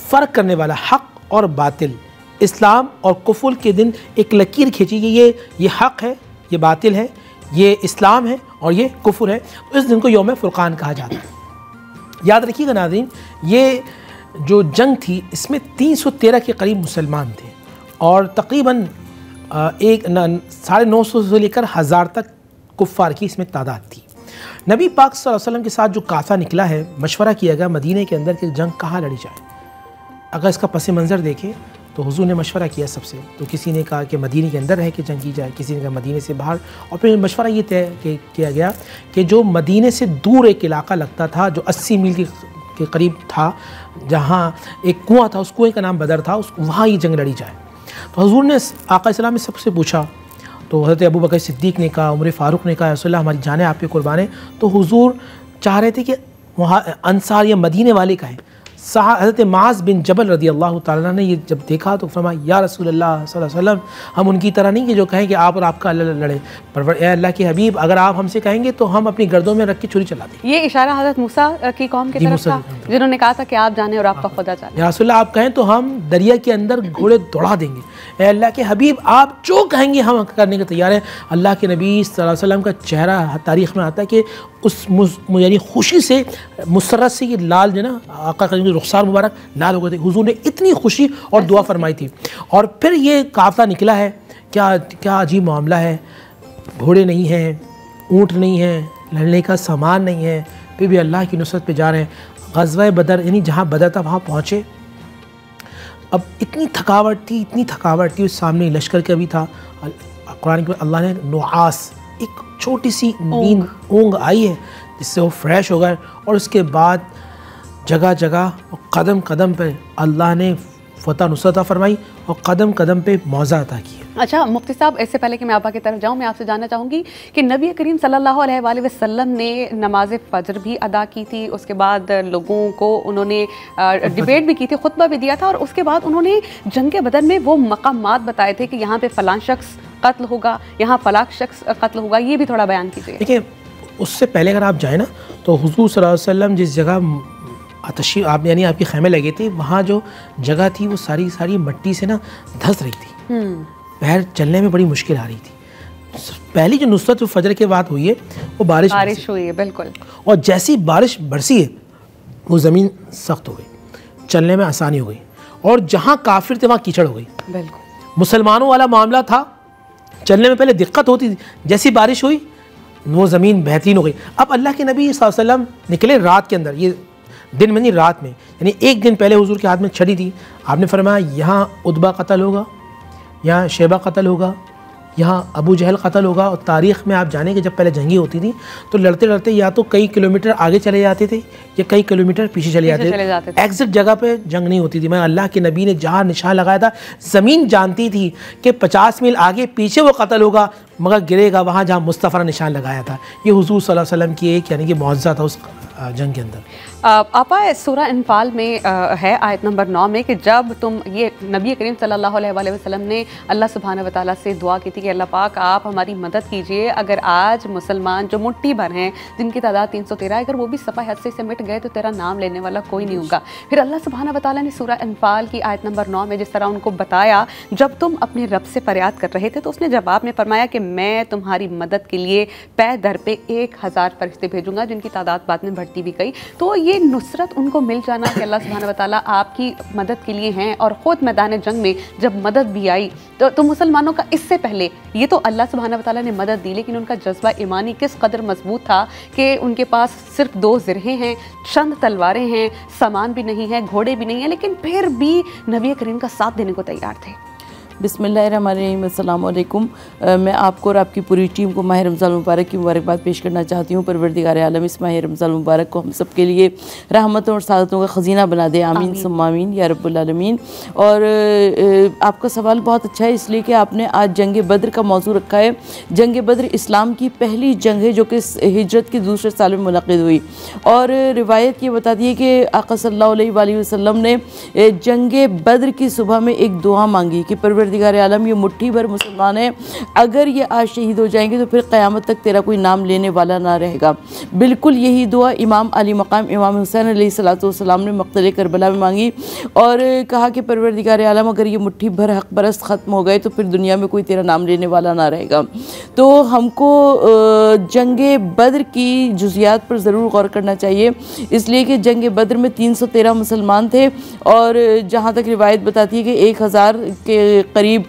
फ़र्क करने वाला, हक़ और बातिल, इस्लाम और कुफ़्र के दिन एक लकीर खींची कि ये हक़ है, ये बातिल है, ये इस्लाम है और ये कुफ़्र है। तो इस दिन को यौम फ़ुरक़ान कहा जाता है। याद रखिएगा नाज़रीन, ये जो जंग थी इसमें 313 के करीब मुसलमान थे और तकरीबन 950 से लेकर 1000 तक कुफ़ार की इसमें तादाद थी। नबी पाक सल्लल्लाहु अलैहि वसल्लम के साथ जो काफ़ा निकला है, मशवरा किया गया मदीने के अंदर कि जंग कहाँ लड़ी जाए। अगर इसका पस मंज़र देखें तो हुज़ूर ने मशवरा किया सबसे, तो किसी ने कहा कि मदीने के अंदर रह के जंग की जाए, किसी ने कहा मदीने से बाहर, और फिर मशवरा ये तय किया गया कि जो मदीने से दूर एक इलाका लगता था, जो 80 मील के करीब था, जहाँ एक कुआं था, उस कुएं का नाम बदर था, वहाँ ये जंग लड़ी जाए। तो हुज़ूर ने आका इस्लाम में सबसे पूछा, तो हज़रत अबू बकर सिद्दीक़ ने कहा, उमर फ़ारूक ने कहा, रसूलल्लाह हमारी जानें आप पे कुर्बान है। तो हुज़ूर चाह रहे थे कि वहाँ अंसार या मदीने वाले का है। हज़रत माज़ बिन जबल रदी अल्लाह ताला ने ये जब देखा तो फरमाया, या रसूलल्लाह सल्लल्लाहु अलैहि वसल्लम, हम उनकी तरह नहीं कि जो कहें कि आप और आपका अल्लाह लड़े, पर ए अल्लाह के हबीब, अगर आप हमसे कहेंगे तो हम अपनी गर्दों में रख के छुरी चला दें। ये इशारा हज़रत मूसा की कौम की तरफ था, जिन्होंने कहा था कि आप जाने और आपका खुदा जाने। या रसूलल्लाह आप कहें तो हम दरिया के अंदर घोड़े दौड़ा देंगे। ए अल्लाह के हबीब, आप जो कहेंगे हम करने के तैयार हैं। अल्लाह के नबी सल्लल्लाहु अलैहि वसल्लम का चेहरा तारीख़ में आता है कि उस यानी खुशी से, मुसर्रत से, ये लाल जो ना आका का रुखसार मुबारक लाल हो गए थे। हुजूर ने इतनी खुशी और दुआ फरमाई थी। और फिर ये काफ़िला निकला है, क्या अजीब मामला है, घोड़े नहीं हैं, ऊँट नहीं है, लड़ने का सामान नहीं है, फिर भी अल्लाह की नुसरत पे जा रहे हैं। ग़ज़वा बदर यानी जहाँ बदर था वहाँ पहुँचे। अब इतनी थकावट थी, उस सामने लश्कर का भी था। कुरान के अल्लाह ने नुआस, एक छोटी सी नींद ऊँग आई है जिससे वो फ्रेश हो गए, और उसके बाद जगह जगह और कदम कदम पे अल्लाह ने फतह नुसरत फरमाई और कदम कदम पे मौज़ा अता की। अच्छा मुफ्ती साहब, इससे पहले कि मैं आपा की तरफ जाऊँ, मैं आपसे जानना चाहूँगी कि नबी करीम सल्लल्लाहु अलैहि वसल्लम ने नमाज फ़जर भी अदा की थी, उसके बाद लोगों को उन्होंने डिबेट भी की थी, खुतबा भी दिया था, और उसके बाद उन्होंने जंग बदर में वो मकामात बताए थे कि यहाँ पे फ़लाँ शख्स कत्ल होगा, यहाँ फ़लाँ शख्स कत्ल होगा, ये भी थोड़ा बयान कीजिए। देखिए, उससे पहले अगर आप जाएँ ना तो हुज़ूर सल्लल्लाहु अलैहि वसल्लम जिस जगह तशरीफ़ आप यानी आपके खैमे लगे थे, वहाँ जो जगह थी वो सारी मट्टी से ना धंस रही थी, पैर चलने में बड़ी मुश्किल आ रही थी। पहली जो नुसरत फजर के बाद हुई है वो बारिश हुई है, बिल्कुल। और जैसी बारिश बरसी है वो ज़मीन सख्त हो गई, चलने में आसानी हो गई, और जहाँ काफिर थे वहाँ कीचड़ हो गई। बिल्कुल मुसलमानों वाला मामला था, चलने में पहले दिक्कत होती थी, जैसी बारिश हुई वो ज़मीन बेहतरीन हो गई। अब अल्लाह के नबी सल्लल्लाहु अलैहि वसल्लम निकले रात के अंदर, ये दिन में नहीं रात में, यानी एक दिन पहले हुजूर के हाथ में छड़ी थी। आपने फरमाया यहाँ उतबा कत्ल होगा, यहाँ शेबा कत्ल होगा, यहाँ अबू जहल कत्ल होगा। और तारीख़ में आप जाने कि जब पहले जंगी होती थी तो लड़ते लड़ते या तो कई किलोमीटर आगे चले जाते थे या कई किलोमीटर पीछे चले जाते थे। एग्जैक्ट जगह पे जंग नहीं होती थी। मैं अल्लाह के नबी ने जहाँ निशान लगाया था, ज़मीन जानती थी कि 50 मील आगे पीछे वो कत्ल होगा, मगर गिरेगा वहाँ जहाँ मुस्तफ़ा ने निशान लगाया था। ये हुजूर सल्लल्लाहु अलैहि वसल्लम की एक यानी कि मौज़ा था उस जंग के अंदर। आपा सूरह अनफाल में है आयत नंबर 9 में कि जब तुम ये नबी करीम सल्लल्लाहु अलैहि वसल्लम ने अल्लाह सुब्हानहू व तआला से दुआ की थी कि अल्लाह पाक आप हमारी मदद कीजिए, अगर आज मुसलमान जो मुट्ठी भर हैं जिनकी तादाद 313, अगर वो भी सफ़ा हस्से से मिट गए तो तेरा नाम लेने वाला कोई नहीं होगा। फिर अल्लाह सुब्हानहू व तआला ने सूरह अनफाल की आयत नंबर 9 में जिस तरह उनको बताया, जब तुम अपने रब से फरियाद कर रहे थे तो उसने जवाब में फरमाया कि मैं तुम्हारी मदद के लिए पे दर पे 1000 फरिश्ते भेजूंगा, जिनकी तादाद बाद में बढ़ती भी गई। तो ये नुसरत उनको मिल जाना कि अल्लाह सुब्हानहू व तआला आपकी मदद के लिए हैं, और ख़ुद मैदान जंग में जब मदद भी आई तो मुसलमानों का इससे पहले ये तो अल्लाह सुब्हानहू व तआला ने मदद दी, लेकिन उनका जज्बा ईमानी किस कदर मजबूत था कि उनके पास सिर्फ 2 ज़िरहें हैं, चंद तलवारें हैं, सामान भी नहीं है, घोड़े भी नहीं है, लेकिन फिर भी नबी करीम का साथ देने को तैयार थे। बिस्मिल्लाहिर्रहमानिर्रहीम, अस्सलाम वालेकुम। मैं आपको और आपकी पूरी टीम को माह रमज़ान मुबारक की मुबारकबाद पेश करना चाहती हूँ। परवरदिगार आलम इस माह रमज़ान मुबारक को हम सब के लिए रहमतों और सादतों का ख़ज़ीना बना दे, आमीन सुम्मा आमीन या रब्बुल आलमीन। और आपका सवाल बहुत अच्छा है, इसलिए कि आपने आज जंग बद्र का मौजू रखा है। जंग बद्र इस्लाम की पहली जंग है जो कि हिजरत के दूसरे साल में मुनक़िद हुई, और रिवायत ये बताती है कि आका सल्लल्लाहु अलैहि वसल्लम ने जंग बद्र की सुबह में एक दुआ मांगी कि परवरदिगार आलम, ये मुट्ठी भर मुसलमान हैं, अगर ये आज शहीद हो जाएंगे तो फिर क़यामत तक तेरा कोई नाम लेने वाला ना रहेगा। बिल्कुल यही दुआ इमाम अली मकाम इमाम हुसैन अलैहिस्सलाम ने मक़तल करबला में मांगी और कहा कि परवरदिगार आलम, अगर ये मुट्ठी भर हक़ परस्त ख़त्म हो गए तो फिर दुनिया में कोई तेरा नाम लेने वाला ना रहेगा। तो हमको जंग बद्र की जुज़ियात पर ज़रूर गौर करना चाहिए, इसलिए कि जंग बद्र में 313 मुसलमान थे, और जहाँ तक रिवायत बताती है कि 1000 के करीब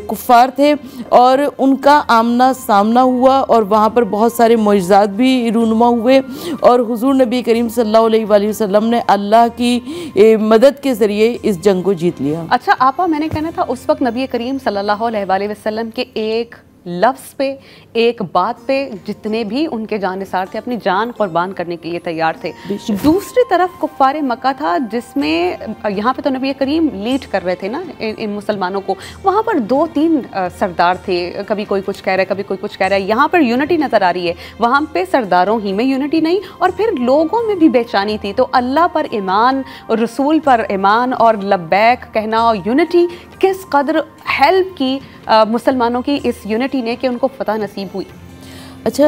कुफ़ार थे, और उनका आमना सामना हुआ और वहाँ पर बहुत सारे मुअज़्ज़ात भी रूनुमा हुए, और हुज़ूर नबी करीम सल्लल्लाहु अलैहि वसल्लम ने अल्लाह की मदद के ज़रिए इस जंग को जीत लिया। अच्छा आपा, मैंने कहना था उस वक्त नबी करीम सल्लल्लाहु अलैहि वसल्लम के एक लफ्ज़ पे, एक बात पे जितने भी उनके जानिसार थे अपनी जान कुर्बान करने के लिए तैयार थे। दूसरी तरफ कुफ़ार मक्का था, जिसमें यहाँ पे तो नबी करीम लीड कर रहे थे ना इन मुसलमानों को। वहाँ पर 2-3 सरदार थे, कभी कोई कुछ कह रहा है, कभी कोई कुछ कह रहा है। यहाँ पर यूनिटी नज़र आ रही है, वहाँ पे सरदारों ही में यूनिटी नहीं, और फिर लोगों में भी बेचैनी थी। तो अल्लाह पर ईमान, रसूल पर ईमान और लब्बैक कहना और यूनिटी किस कदर हेल्प की मुसलमानों की इस यूनिटी ने कि उनको फतह नसीब हुई। अच्छा,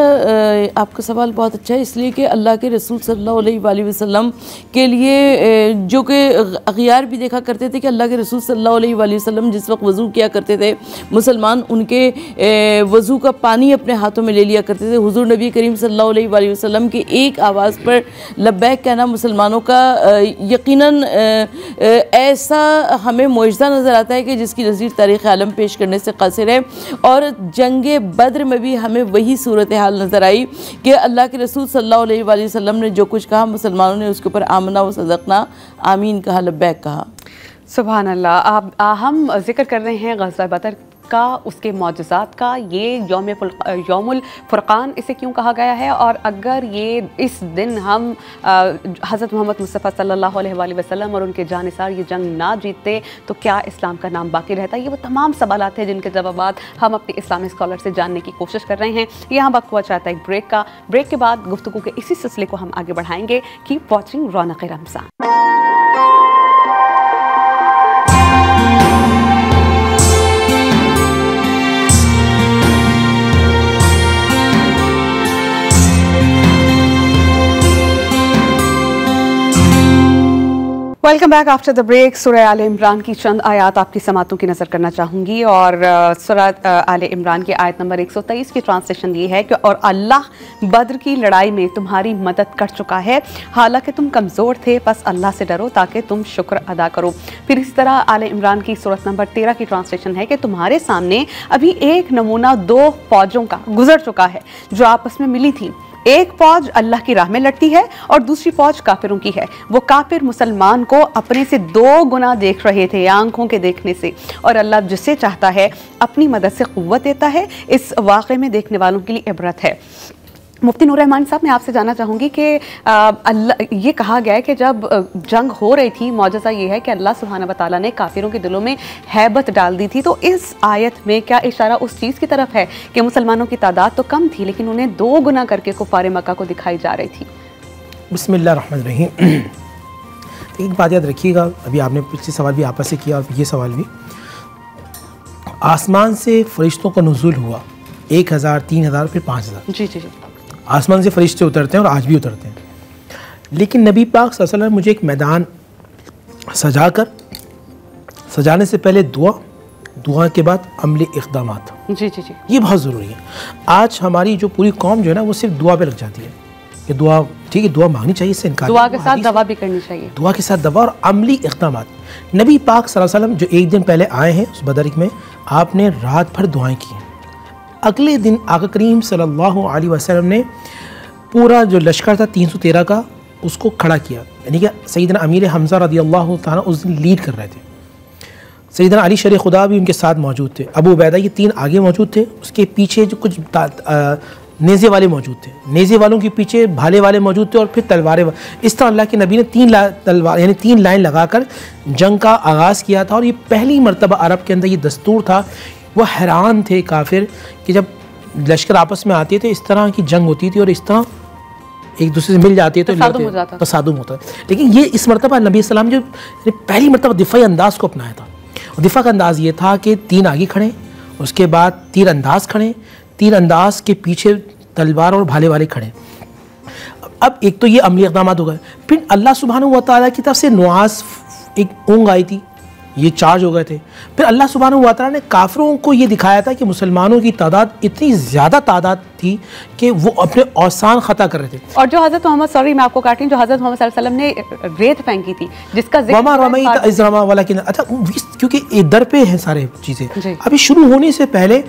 आपका सवाल बहुत अच्छा है, इसलिए कि अल्लाह के रसूल सल्लल्लाहु अलैहि वसल्लम के लिए जो कि अग़ियार भी देखा करते थे कि अल्लाह के रसूल सल्लल्लाहु अलैहि वसल्लम जिस वक्त वज़ू किया करते थे, मुसलमान उनके वज़ू का पानी अपने हाथों में ले लिया करते थे। हुज़ूर नबी करीम सल्लल्लाहु अलैहि वसल्लम की एक आवाज़ पर लब्बैक कहना मुसलमानों का यकीनन ऐसा हमें मुअज़्ज़ा नज़र आता है कि जिसकी नज़ीर तारीख़ आलम पेश करने से क़ासिर है। और जंग बद्र में भी हमें वही सूरत हाल नज़र आई कि अल्लाह के रसूल सल्लल्लाहु अलैहि वसल्लम ने जो कुछ कहा, मुसलमानों ने उसके ऊपर आमना व सदक़ना, आमीन कहा, लब्बैक कहा। सुभान अल्लाह। हम जिक्र कर रहे हैं ग़ज़वा बदर का, उसके मौजज़ात का। ये यौमुल फ़ुरक़ान इसे क्यों कहा गया है, और अगर ये इस दिन हम हज़रत मोहम्मद मुस्तफ़ा सल्लल्लाहु अलैहि वसल्लम और उनके जानिसार ये जंग ना जीतते तो क्या इस्लाम का नाम बाकी रहता? ये वो तमाम सवालात हैं जिनके जवाबात हम अपने इस्लामी स्कॉलर से जानने की कोशिश कर रहे हैं। यहाँ वक्त हुआ चाहता है एक ब्रेक का। ब्रेक के बाद गुफ्तगू के इसी सिलसिले को हम आगे बढ़ाएंगे। Keep watching Raunaq Ramzan. Welcome back after the break. सूरह आले इमरान की चंद आयत आपकी समातों की नज़र करना चाहूँगी, और सूरह आले इमरान की आयत नंबर 123 की ट्रांसलेशन ये है कि और अल्लाह बद्र की लड़ाई में तुम्हारी मदद कर चुका है, हालांकि तुम कमज़ोर थे, बस अल्लाह से डरो ताकि तुम शुक्र अदा करो। फिर इस तरह आले इमरान की सूरत नंबर 13 की ट्रांसलेशन है कि तुम्हारे सामने अभी एक नमूना 2 फौजों का गुजर चुका है जो आपस में मिली थी। एक फौज अल्लाह की राह में लड़ती है और दूसरी फौज काफिरों की है। वो काफिर मुसलमान को अपने से 2 गुना देख रहे थे आंखों के देखने से, और अल्लाह जिसे चाहता है अपनी मदद से क़ुव्वत देता है। इस वाक़े में देखने वालों के लिए इबरत है। मुफ्ती नूर रहमान साहब, मैं आपसे जानना चाहूँगी कि अल्लाह ये कहा गया है कि जब जंग हो रही थी, मौजज़ा ये है कि अल्लाह सुब्हानहू व तआला ने काफिरों के दिलों में हैबत डाल दी थी। तो इस आयत में क्या इशारा उस चीज़ की तरफ है कि मुसलमानों की तादाद तो कम थी लेकिन उन्हें 2 गुना करके कुफ़ार मक्का को दिखाई जा रही थी? बिस्मिल्लाहिर्रहमानिर्रहीम। एक बात याद रखिएगा, अभी आपने पिछले सवाल भी आपस से किया और ये सवाल भी, आसमान से फरिश्तों का नुज़ूल हुआ 1000, 3000, फिर 5000। जी जी जी, आसमान से फरिश्ते उतरते हैं और आज भी उतरते हैं। लेकिन नबी पाक सल्लल्लाहु अलैहि वसल्लम ने मुझे एक मैदान सजाने से पहले दुआ के बाद अमली इक़दामात, जी जी जी, ये बहुत ज़रूरी है। आज हमारी जो पूरी कौम जो है ना वो सिर्फ दुआ पे लग जाती है कि दुआ ठीक है, दुआ मांगनी चाहिए, इससे इनकार, दुआ के साथ दवा भी करनी चाहिए, दुआ के साथ दवा और अमली इक़दामात। नबी पाक सल्लल्लाहु अलैहि वसल्लम जो एक दिन पहले आए हैं उस बदर में, आपने रात भर दुआएं की। अगले दिन आका करीम सल्लल्लाहु अलैहि वसल्लम ने पूरा जो लश्कर था 313 का उसको खड़ा किया, यानी कि सैयदना अमीर हमज़ा रज़ियल्लाहु ताला उस दिन लीड कर रहे थे। सैयदना अली शर खुदा भी उनके साथ मौजूद थे, अबू उबैदा, ये 3 आगे मौजूद थे, उसके पीछे जो कुछ नेज़े वाले मौजूद थे, नेज़े वालों के पीछे भाले वाले मौजूद थे और फिर तलवारें। इस तरह अल्लाह के नबी ने 3 तलवार यानी 3 लाइन लगाकर जंग का आगाज़ किया था। और ये पहली मरतबा अरब के अंदर ये दस्तूर था। वह हैरान थे काफिर कि जब लश्कर आपस में आते थे इस तरह की जंग होती थी और इस तरह एक दूसरे से मिल जाती है तो तसादुम होता है। लेकिन ये इस मरतबा नबी सल्लल्लाहु अलैहि वसल्लम जो पहली मरतबा दिफाई अंदाज़ को अपनाया था। और दिफा का अंदाज़ ये था कि 3 आगे खड़े, उसके बाद तीर अंदाज खड़े, तीर अंदाज के पीछे तलवार और भाले वाले खड़े। अब एक तो ये अमली इक़दाम हो गए, फिर अल्लाह सुब्हानहू व तआला की तरफ से नुआस एक ऊँग आई थी, ये चार्ज हो गए थे। फिर अल्लाह सुब्हानहू व तआला ने काफिरों को ये दिखाया था कि मुसलमानों की तादाद इतनी ज़्यादा तादाद थी कि वो अपने औसान ख़ता कर रहे थे। और जो हज़रत मोहम्मद, सॉरी मैं आपको काटी, जो हज़रत मोहम्मद सल्लल्लाहु अलैहि वसल्लम ने रेत फेंकी थी जिसका अच्छा क्योंकि इधर पे है सारे चीज़ें। अभी शुरू होने से पहले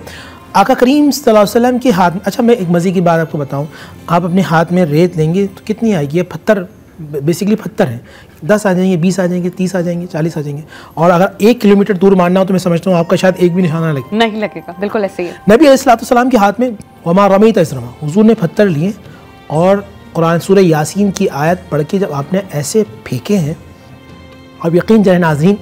आका करीम सल्लल्लाहु अलैहि वसल्लम के हाथ में, अच्छा मैं एक मज़े की बात आपको बताऊं, आप अपने हाथ में रेत लेंगे तो कितनी आएगी? ये पत्थर, बेसिकली पत्थर हैं, 10 आ जाएंगे, 20 आ जाएंगे, 30 आ जाएंगे, 40 आ जाएंगे। और अगर 1 किलोमीटर दूर मारना हो तो मैं समझता हूँ आपका शायद एक भी निशाना नहीं लगेगा। बिल्कुल ऐसे ही है। नबी अलैहिस्सलाम के हाथ में वमा रमीत इज़ रमा, हुजूर ने पत्थर लिए और कुरान सूरह यासीन की आयत पढ़ के जब आपने ऐसे फेंके हैं, अब यकीन जाए नाज़रीन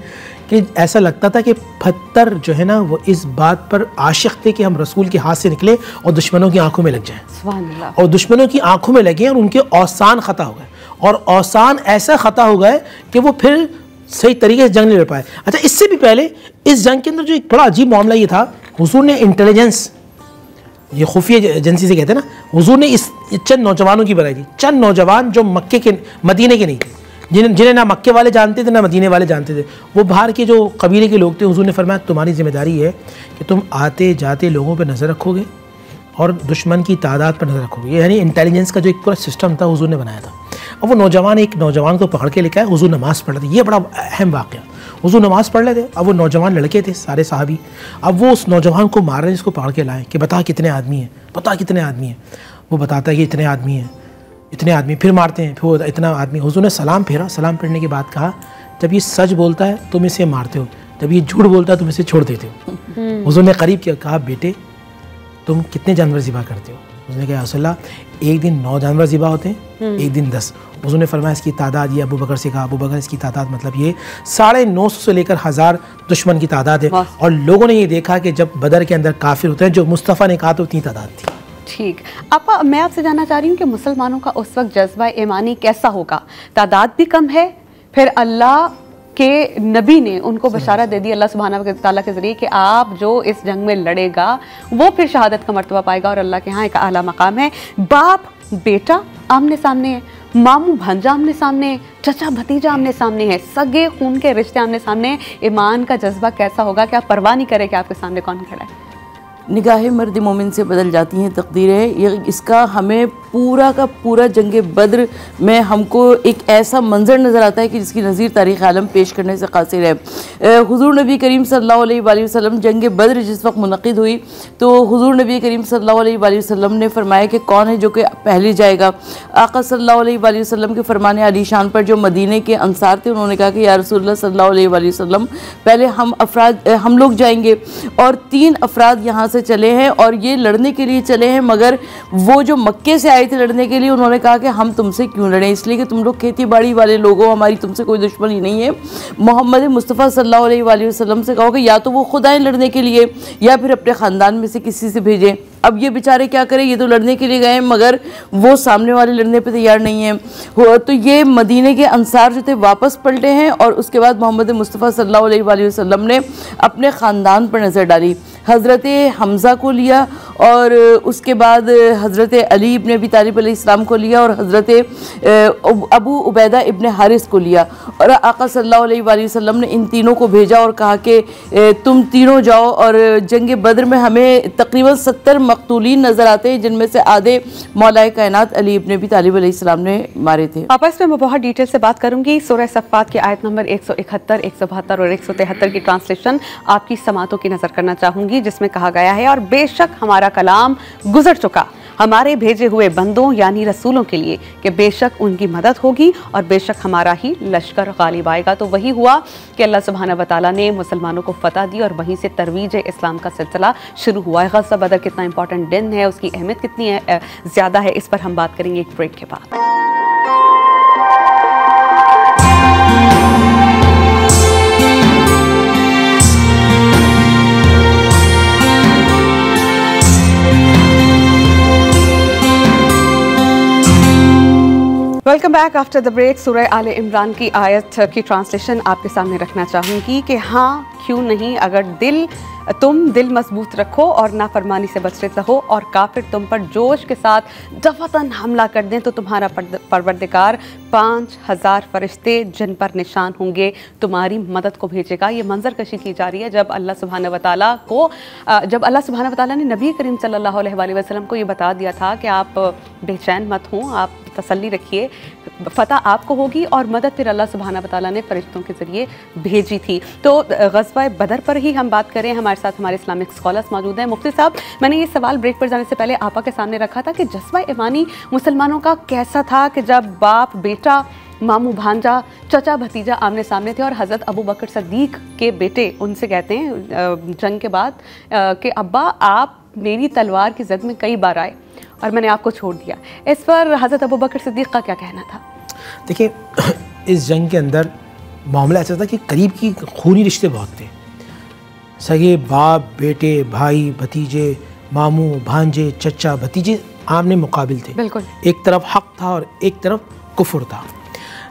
कि ऐसा लगता था कि पत्थर जो है ना वो इस बात पर आशिक थे कि हम रसूल के हाथ से निकले और दुश्मनों की आंखों में लग जाएं। सुभान अल्लाह। और दुश्मनों की आंखों में लगे और उनके औसान ख़ता हो गए, और औसान ऐसा ख़ता हो गए कि वो फिर सही तरीके से जंग नहीं लड़ पाए। अच्छा, इससे भी पहले इस जंग के अंदर जो एक बड़ा अजीब मामला ये था, हुजूर ने इंटेलिजेंस, ये खुफिया एजेंसी से कहते हैं ना, हुजूर ने इस चंद नौजवानों की बनाई थी, चंद नौजवान जो मक्के के, मदीने के नहीं थे, जिन्हें ना मक्के वाले जानते थे ना मदीने वाले जानते थे, वो बाहर के जो कबीले के लोग थे। हुजूर ने फरमाया तुम्हारी जिम्मेदारी है कि तुम आते जाते लोगों पर नज़र रखोगे और दुश्मन की तादाद पर नज़र रखोगे। यानी इंटेलिजेंस का जो एक पूरा सिस्टम था हुजूर ने बनाया था। और वो नौजवान एक नौजवान को पकड़ के लेकर आए, हुजूर नमाज़ पढ़ रहे थे। ये बड़ा अहम वाक़या, हुजूर नमाज़ पढ़ रहे थे, अब वो नौजवान लड़के थे सारे साहबी, अब वो उस नौजवान को मार रहे हैं, इसको पकड़ के लाए कि बता कितने आदमी हैं, बता कितने आदमी हैं। वो बताता है कि इतने आदमी हैं, इतने आदमी, फिर मारते हैं, फिर वो इतना आदमी। हुजूर ने सलाम फेरा, सलाम फेरने के बाद कहा जब ये सच बोलता है तुम इसे मारते हो, जब ये झूठ बोलता है तुम इसे छोड़ देते हो। हुजूर ने करीब किया, कहा बेटे तुम कितने जानवर ज़िबा करते हो? उसने कहा रसूलल्लाह एक दिन 9 जानवर ज़िबा होते हैं, एक दिन 10। हुजूर ने फरमाया इसकी तादाद, ये अबू बकर से कहा, अबू बकर इसकी तादाद मतलब ये 950 से लेकर 1000 दुश्मन की तादाद है। और लोगों ने ये देखा कि जब बदर के अंदर काफिर होते हैं, जो मुस्तफ़ा ने कहा तो उतनी तादाद थी। ठीक, आपा मैं आपसे जानना चाह रही हूँ कि मुसलमानों का उस वक्त जज्बा ईमानी कैसा होगा? तादाद भी कम है, फिर अल्लाह के नबी ने उनको बशारत दे दी अल्लाह सुब्हानहू व तआला के ज़रिए कि आप जो इस जंग में लड़ेगा वो फिर शहादत का मर्तबा पाएगा और अल्लाह के यहाँ एक आला मकाम है। बाप बेटा आमने सामने है, मामू भांजा आमने सामने है, चचा भतीजा आमने सामने है, सगे खून के रिश्ते आमने सामने है। ईमान का जज्बा कैसा होगा कि आप परवाह नहीं करें कि आपके सामने कौन खड़ा है? निगाहें मर्द मोमिन से बदल जाती हैं तकदीरें। ये इसका हमें पूरा का पूरा जंग बद्र में हमको एक ऐसा मंजर नज़र आता है कि जिसकी नज़ीर तारीख़ आलम पेश करने से कासिर है। हुज़ूर नबी करीम सल्लल्लाहु अलैहि वसल्लम जंग बद्र जिस वक्त मुनक़िद हुई तो हुज़ूर नबी करीम सल्लल्लाहु अलैहि वसल्लम ने फरमाया कि कौन है जो कि पहले जाएगा। आका सल्लल्लाहु अलैहि वसल्लम के फरमाने आलीशान पर जो मदीने के अंसार थे उन्होंने कहा कि या रसूलल्लाह सल्लल्लाहु अलैहि वसल्लम पहले हम लोग जाएंगे। और 3 अफराद यहाँ से चले हैं और ये लड़ने के लिए चले हैं, मगर वो जो मक्के से आए थे लड़ने के लिए उन्होंने कहा कि हम तुमसे क्यों लड़ें, इसलिए कि तुम लोग खेती बाड़ी वाले लोग हो, हमारी तुमसे कोई दुश्मनी नहीं है। मोहम्मद मुस्तफ़ा सल्लल्लाहु अलैहि वसल्लम से कहो कि या तो वो खुद आए लड़ने के लिए या फिर अपने ख़ानदान में से किसी से भेजें। अब ये बेचारे क्या करें, ये तो लड़ने के लिए गए मगर वो सामने वाले लड़ने पे तैयार नहीं है। तो ये मदीने के अंसार जो थे वापस पलटे हैं और उसके बाद मोहम्मद मुस्तफ़ा सल्लल्लाहु अलैहि वसल्लम ने अपने ख़ानदान पर नज़र डाली, हज़रत हमज़ा को लिया और उसके बाद हज़रत अली इब्न अबी तालिब अलैहिस्सलाम को लिया और हज़रत अबू उबैदा इब्न हारिस को लिया। और आका सल्लल्लाहु अलैहि वसल्लम ने इन तीनों को भेजा और कहा कि तुम तीनों जाओ। और जंग बद्र में हमें तकरीबन 70 मक़तूलीन नज़र आते हैं, जिनमें से आधे मौलाए कायनात अली इब्न अबी तालिब अलैहिस्सलाम ने मारे थे। पापा इसमें मैं बहुत डिटेल से बात करूंगी। सूरह सफ़ात की आयत नंबर 171, 172 और 173 की ट्रांसलेशन आपकी समातों की नज़र करना चाहूँगी, जिसमें कहा गया है और बेशक हमारा कलाम गुजर चुका, हमारे भेजे हुए बंदों यानी रसूलों के लिए कि बेशक उनकी मदद होगी और बेशक हमारा ही लश्कर गालिब आएगा। तो वही हुआ कि अल्लाह सुब्हानहू व तआला ने मुसलमानों को फतह दी और वहीं से तरवीज इस्लाम का सिलसिला शुरू हुआ है। ग़ज़वा बदर कितना इंपॉर्टेंट दिन है, उसकी अहमियत कितनी है ज़्यादा है, इस पर हम बात करेंगे एक ब्रेक के बाद। Welcome back after the break. सूरह आले इमरान की आयत की ट्रांसलेशन आपके सामने रखना चाहूँगी कि हाँ क्यों नहीं, अगर तुम दिल मजबूत रखो और नाफरमानी से बचते रहो और काफिर तुम पर जोश के साथ दफातन हमला कर दें तो तुम्हारा परवरदिगार 5000 फरिश्ते जिन पर निशान होंगे तुम्हारी मदद को भेजेगा। ये मंजर कशी की जा रही है जब अल्लाह सुब्हानहू व तआला ने नबी करीम सल्लल्लाहु अलैहि वसल्लम को ये बता दिया था कि आप बेचैन मत हों, आप तसल्ली रखिए, फतह आपको होगी और मदद फिर अल्लाह सुब्हानहू व तआला ने फरिश्तों के ज़रिए भेजी थी। तो ग़ज़वा बदर पर ही हम बात करें, हमारे साथ हमारे इस्लामिक स्कॉलर्स मौजूद हैं। मुफ्ती साहब, मैंने ये सवाल ब्रेक पर जाने से पहले आपा के सामने रखा था कि जज्बा ईमानी मुसलमानों का कैसा था कि जब बाप बेटा, मामू भांजा, चचा भतीजा आमने सामने थे और हज़रत अबू बकर सिद्दीक़ के बेटे उनसे कहते हैं जंग के बाद कि अब्बा आप मेरी तलवार की ज़द में कई बार आए और मैंने आपको छोड़ दिया। इस पर हज़रत अबू बकर सिद्दीक़ का क्या कहना था? देखिए, इस जंग के अंदर मामला ऐसा था कि करीब की खूनी रिश्ते बहुत थे। सगे बाप बेटे, भाई भतीजे, मामू भांजे, चचा भतीजे आमने मुकाबिल थे। बिल्कुल, एक तरफ हक था और एक तरफ कुफ्र था।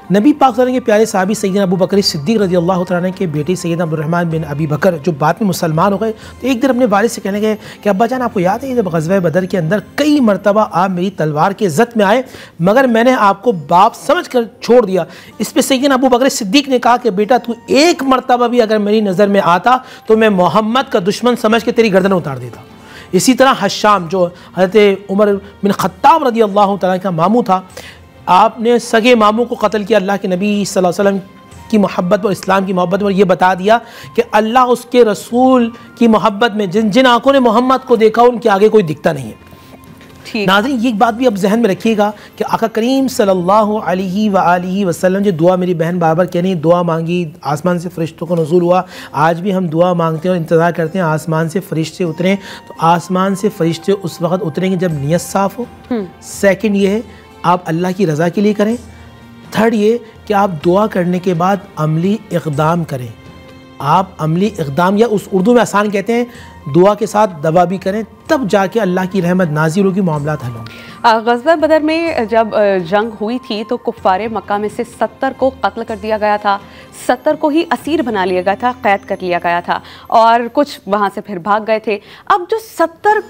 नबी पाक सल्लल्लाहु अलैहि वसल्लम के प्यारे साहबी सैयदना अबू बकर सिद्दीक़ रज़ी अल्लाह तआला के बेटे सैयदना अब्दुर्रहमान बिन अबी बकर जो बाद में मुसलमान हो गए, तो एक दिन अपने वालिद से कहने गए कि अब्बा जान, आपको याद है जब ग़ज़वा बदर के अंदर कई मरतबा आप मेरी तलवार के इज़्ज़त में आए मगर मैंने आपको बाप समझ कर छोड़ दिया। इस पर सैयदना अबू बकर सिद्दीक़ ने कहा कि बेटा तू एक मरतबा भी अगर मेरी नज़र में आता तो मैं मोहम्मद का दुश्मन समझ के तेरी गर्दन उतार देता। इसी तरह हश्शाम जो हज़रत उमर बिन ख़त्ताब रज़ी अल्लाह तआला का मामू था, आपने सगे मामू को कत्ल किया। अल्लाह के नबी सल्लल्लाहु अलैहि वसल्लम की मोहब्बत और इस्लाम की मोहब्बत और ये बता दिया कि अल्लाह उसके रसूल की मोहब्बत में जिन आंखों ने मोहम्मद को देखा उनके आगे कोई दिखता नहीं है। नाज़रीन, ये बात भी अब जहन में रखिएगा कि आका करीम सल्लल्लाहु अलैहि वसल्लम जो दुआ मेरी बहन बाबर कह रही, दुआ मांगी, आसमान से फरिश्तों को नज़ूल हुआ। आज भी हम दुआ मांगते हैं और इंतज़ार करते हैं आसमान से फरिश्ते उतरें। तो आसमान से फरिश्ते उस वक्त उतरेंगे जब नीयत साफ़ हो। सेकंड ये है आप अल्लाह की रज़ा के लिए करें। थर्ड ये कि आप दुआ करने के बाद अमली इक़दाम करें। आप अमली इक़दाम या उस उर्दू में आसान कहते हैं दुआ के साथ दवा भी करें, तब जाके अल्लाह की रहमत नाज़िल होगी, मामलात हल होंगे। ग़ज़वा बदर में जब जंग हुई थी तो कुफ़ारे मक्का में से 70 को कत्ल कर दिया गया था, 70 को ही असीर बना लिया गया था, क़ैद कर लिया गया था और कुछ वहाँ से फिर भाग गए थे। अब जो 70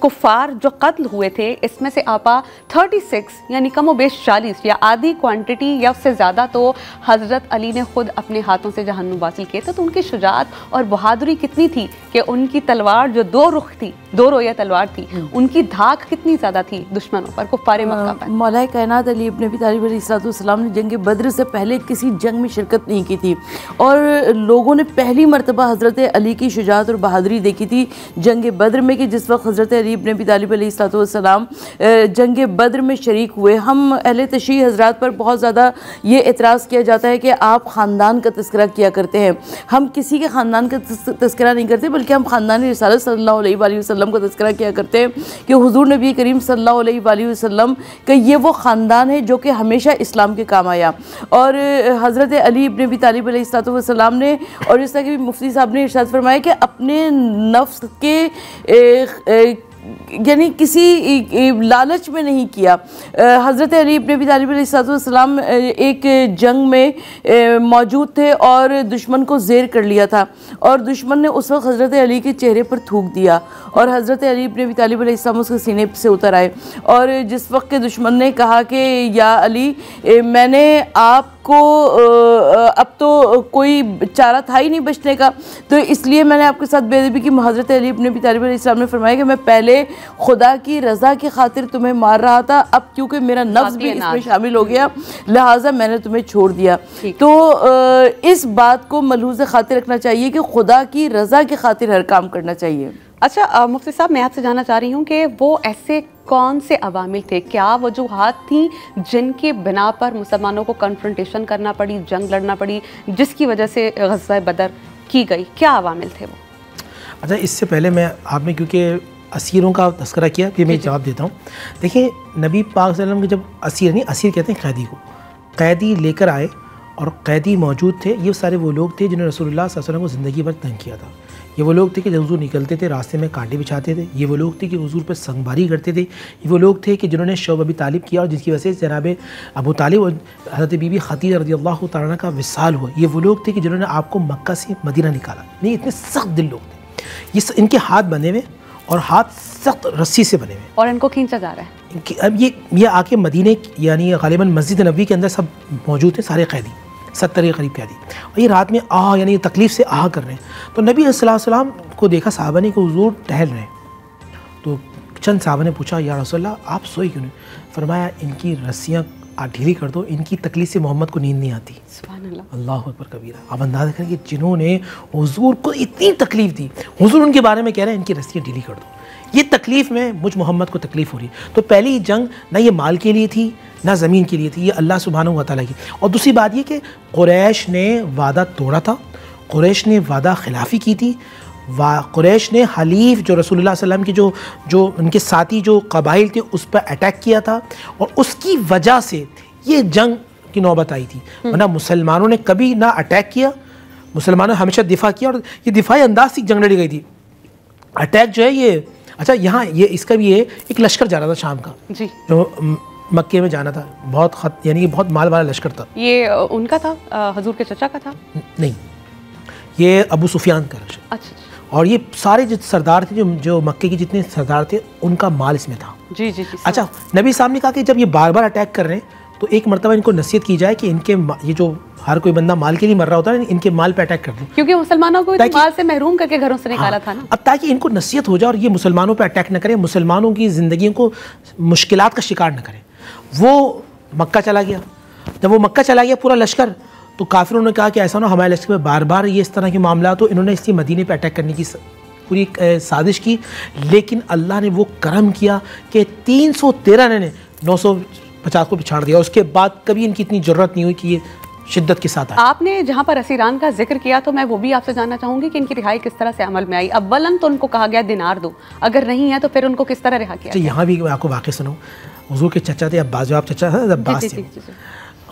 कुफ़ार जो कत्ल हुए थे इसमें से आपा 36 यानी कमो बेश 40 या आधी क्वांटिटी या उससे ज़्यादा तो हज़रत अली ने ख़ुद अपने हाथों से जहन्नुम हासिल किए थे। तो उनकी शुजाअत और बहादुरी कितनी थी कि उनकी तलवार जो दो रुख थी, दो रोया तलवार थी, उनकी धाक कितनी ज़्यादा थी दुश्मनों पर, कुफ़ारे मक्का पर। मौलाए कायनात अली इब्न अबी तालिब अलैहिस्सलाम ने जंग बद्र से पहले किसी जंग में शिरकत नहीं की थी और लोगों ने पहली मरतबा हज़रत अली की शुजाअत और बहादुरी देखी थी जंग बद्र में कि जिस वक्त हज़रत अली इब्न अबी तालिब अलैहिस्सलाम जंग बद्र में शरीक हुए। हम अहले तशरीह हज़रात पर बहुत ज़्यादा ये एतराज़ किया जाता है कि आप ख़ानदान का तज़किरा किया करते हैं। हम किसी के ख़ानदान का तज़किरा नहीं करते बल्कि हम ख़ानदान रिसालत सल्लल्लाहु अलैहि वसल्लम का तज़किरा किया करते हैं कि हुज़ूर नबी करीम सल्लल्लाहु अलैहि वसल्लम का ये वो ख़ानदान है जो कि हमेशा इस्लाम के काम आया। और हज़रत अली इब्न अबी तालिब अलैहिस्सलाम ने और इस तरह के भी मुफ्ती साहब ने इरशाद फरमाया कि अपने नफ्स के यानी किसी लालच में नहीं किया। हज़रत अली इब्न अबी तालिब अलैहिस्सलाम एक जंग में मौजूद थे और दुश्मन को ज़ेर कर लिया था और दुश्मन ने उस वक्त हज़रत अली के चेहरे पर थूक दिया और हज़रत अली इब्न अबी तालिब अलैहिस्सलाम उसके सीने से उतर आए और जिस वक्त के दुश्मन ने कहा कि या अली मैंने आपको अब तो कोई चारा था ही नहीं बचने का, तो इसलिए मैंने आपके साथ बेअदबी की। हज़रत अली इब्न अबी तालिब अलैहिस्सलाम ने फरमाया कि मैं पहले खुदा की रज़ा की खातिर तुम्हें मार रहा था, अब क्योंकि मेरा नफ्स भी इसमें शामिल हो गया लिहाजा मैंने तुम्हें छोड़ दिया। तो इस बात को मलहूज़ खातिर रखना चाहिए कि खुदा की रज़ा की खातिर हर काम करना चाहिए। अच्छा मुफ्ती साहब, मैं आपसे जानना चाह रही हूँ कि वो ऐसे कौन से अवामिल थे, क्या वजूहात थी जिनकी बिना पर मुसलमानों को कन्फ्रंटेशन करना पड़ी, जंग लड़ना पड़ी, जिसकी वजह से ग़ज़वा बदर की गई? क्या अवामिल थे वो? अच्छा, इससे पहले मैं आपने क्योंकि असीरों का तस्करा किया, फिर मैं जवाब देता हूँ। देखिए, नबी पाक सल्लल्लाहु अलैहि वसल्लम के जब असीर नहीं, असीर कहते हैं कैदी को, कैदी लेकर आए और कैदी मौजूद थे। ये सारे वो लोग थे जिन्होंने रसूलुल्लाह सल्लल्लाहु अलैहि वसल्लम को ज़िंदगी भर तंग किया था। ये वो लोग थे कि जब हुजूर निकलते थे रास्ते में कांटे बिछाते थे। ये वो लोग थे कि हुजूर पर संगबारी करते थे। ये वो लोग थे कि जिन्होंने शौब अबी तालिब किया और जिसकी वजह से जनाब अबू तालिब और हज़रत बीबी खदीजा रज़ियल्लाहु तआला अन्हा का विसाल हुआ। ये वो लोग थे कि जिन्होंने आपको मक्का से मदीना निकाला। नहीं, इतने सख्त दिल लोग थे। ये इनके हाथ बने हुए और हाथ सख्त रस्सी से बने हुए और इनको खींचा जा रहा है। अब ये आके मदीने यानी गालिबन मस्जिद नबवी के अंदर सब मौजूद थे, सारे कैदी 70 के करीब कैदी, और ये रात में यानी तकलीफ़ से कर रहे हैं। तो नबी सल्लल्लाहु अलैहि वसल्लम को देखा साहबा ने कि हुजूर टहल रहे हैं। तो चंद साहबा ने पूछा, या रसूलल्लाह आप सोए क्यों नहीं? फरमाया, इनकी रस्सियाँ ढीली कर दो, इनकी तकलीफ से मोहम्मद को नींद नहीं आती। सुभान अल्लाह, अल्लाह अकबर कबीरा। आप अंदाज़ा करें कि जिन्होंने हुजूर को इतनी तकलीफ़ दी, हुजूर उनके बारे में कह रहे हैं इनकी रस्सियाँ ढीली कर दो। ये तकलीफ़ में मुझ मोहम्मद को तकलीफ़ हो रही। तो पहली जंग ना ये माल के लिए थी ना ज़मीन के लिए थी, ये अल्लाह सुब्हानहू व तआला की। और दूसरी बात ये कि कुरैश ने वादा तोड़ा था, कुरैश ने वादा खिलाफ़ी की थी। कुरैश ने हलीफ जो रसूलुल्लाह सल्लल्लाहु अलैहि वसल्लम की जो उनके साथी जो कबाइल थे उस पर अटैक किया था, और उसकी वजह से ये जंग की नौबत आई थी। वरना मुसलमानों ने कभी ना अटैक किया, मुसलमानों ने हमेशा दिफा किया, और ये दिफाई अंदाज से जंग लड़ी गई थी। अटैक जो है ये, अच्छा यहाँ ये इसका भी है, एक लश्कर जा रहा था शाम का जी, जो मक्के में जाना था, बहुत यानी कि बहुत माल वाला लश्कर था। ये उनका था, हजूर के चचा का था? नहीं, ये अबू सुफियान का लश्कर। अच्छा। और ये सारे जो सरदार थे, जो मक्के के जितने सरदार थे, उनका माल इसमें था। जी जी, जी। अच्छा, नबी साहब ने कहा कि जब ये बार बार अटैक कर रहे हैं तो एक मरतबा इनको नसीहत की जाए कि इनके ये जो हर कोई बंदा माल के लिए मर रहा होता है, इनके माल पे अटैक कर दें, क्योंकि मुसलमानों को माल से महरूम करके घरों से निकाला था ना। अब ताकि इनको नसीहत हो जाए और ये मुसलमानों पे अटैक न करें, मुसलमानों की ज़िंदगी को मुश्किलात का शिकार न करें। वो मक्का चला गया। जब वो मक्का चला गया पूरा लश्कर, तो काफिरों ने कहा कि ऐसा ना हमारे लश्कर में बार बार ये इस तरह के मामला, तो इन्होंने इसलिए मदीने पे अटैक करने की पूरी साजिश की। लेकिन अल्लाह ने वो करम किया कि 313 ने 950 को पिछाड़ दिया। उसके बाद कभी इनकी इतनी ज़रूरत नहीं हुई कि ये शिद्दत के साथ आए। आपने जहाँ पर असीरान का जिक्र किया, तो मैं वो भी आपसे जानना चाहूँगी कि इनकी रिहाई किस तरह से अमल में आई। अव्वलन तो उनको कहा गया दिनार दो, अगर नहीं है तो फिर उनको किस तरह रिहा किया? यहाँ भी मैं आपको वाक़ई सुनाऊँ। हुजूर के चचा थे अब्बास, जो आप चचा हैं अब्बास थे।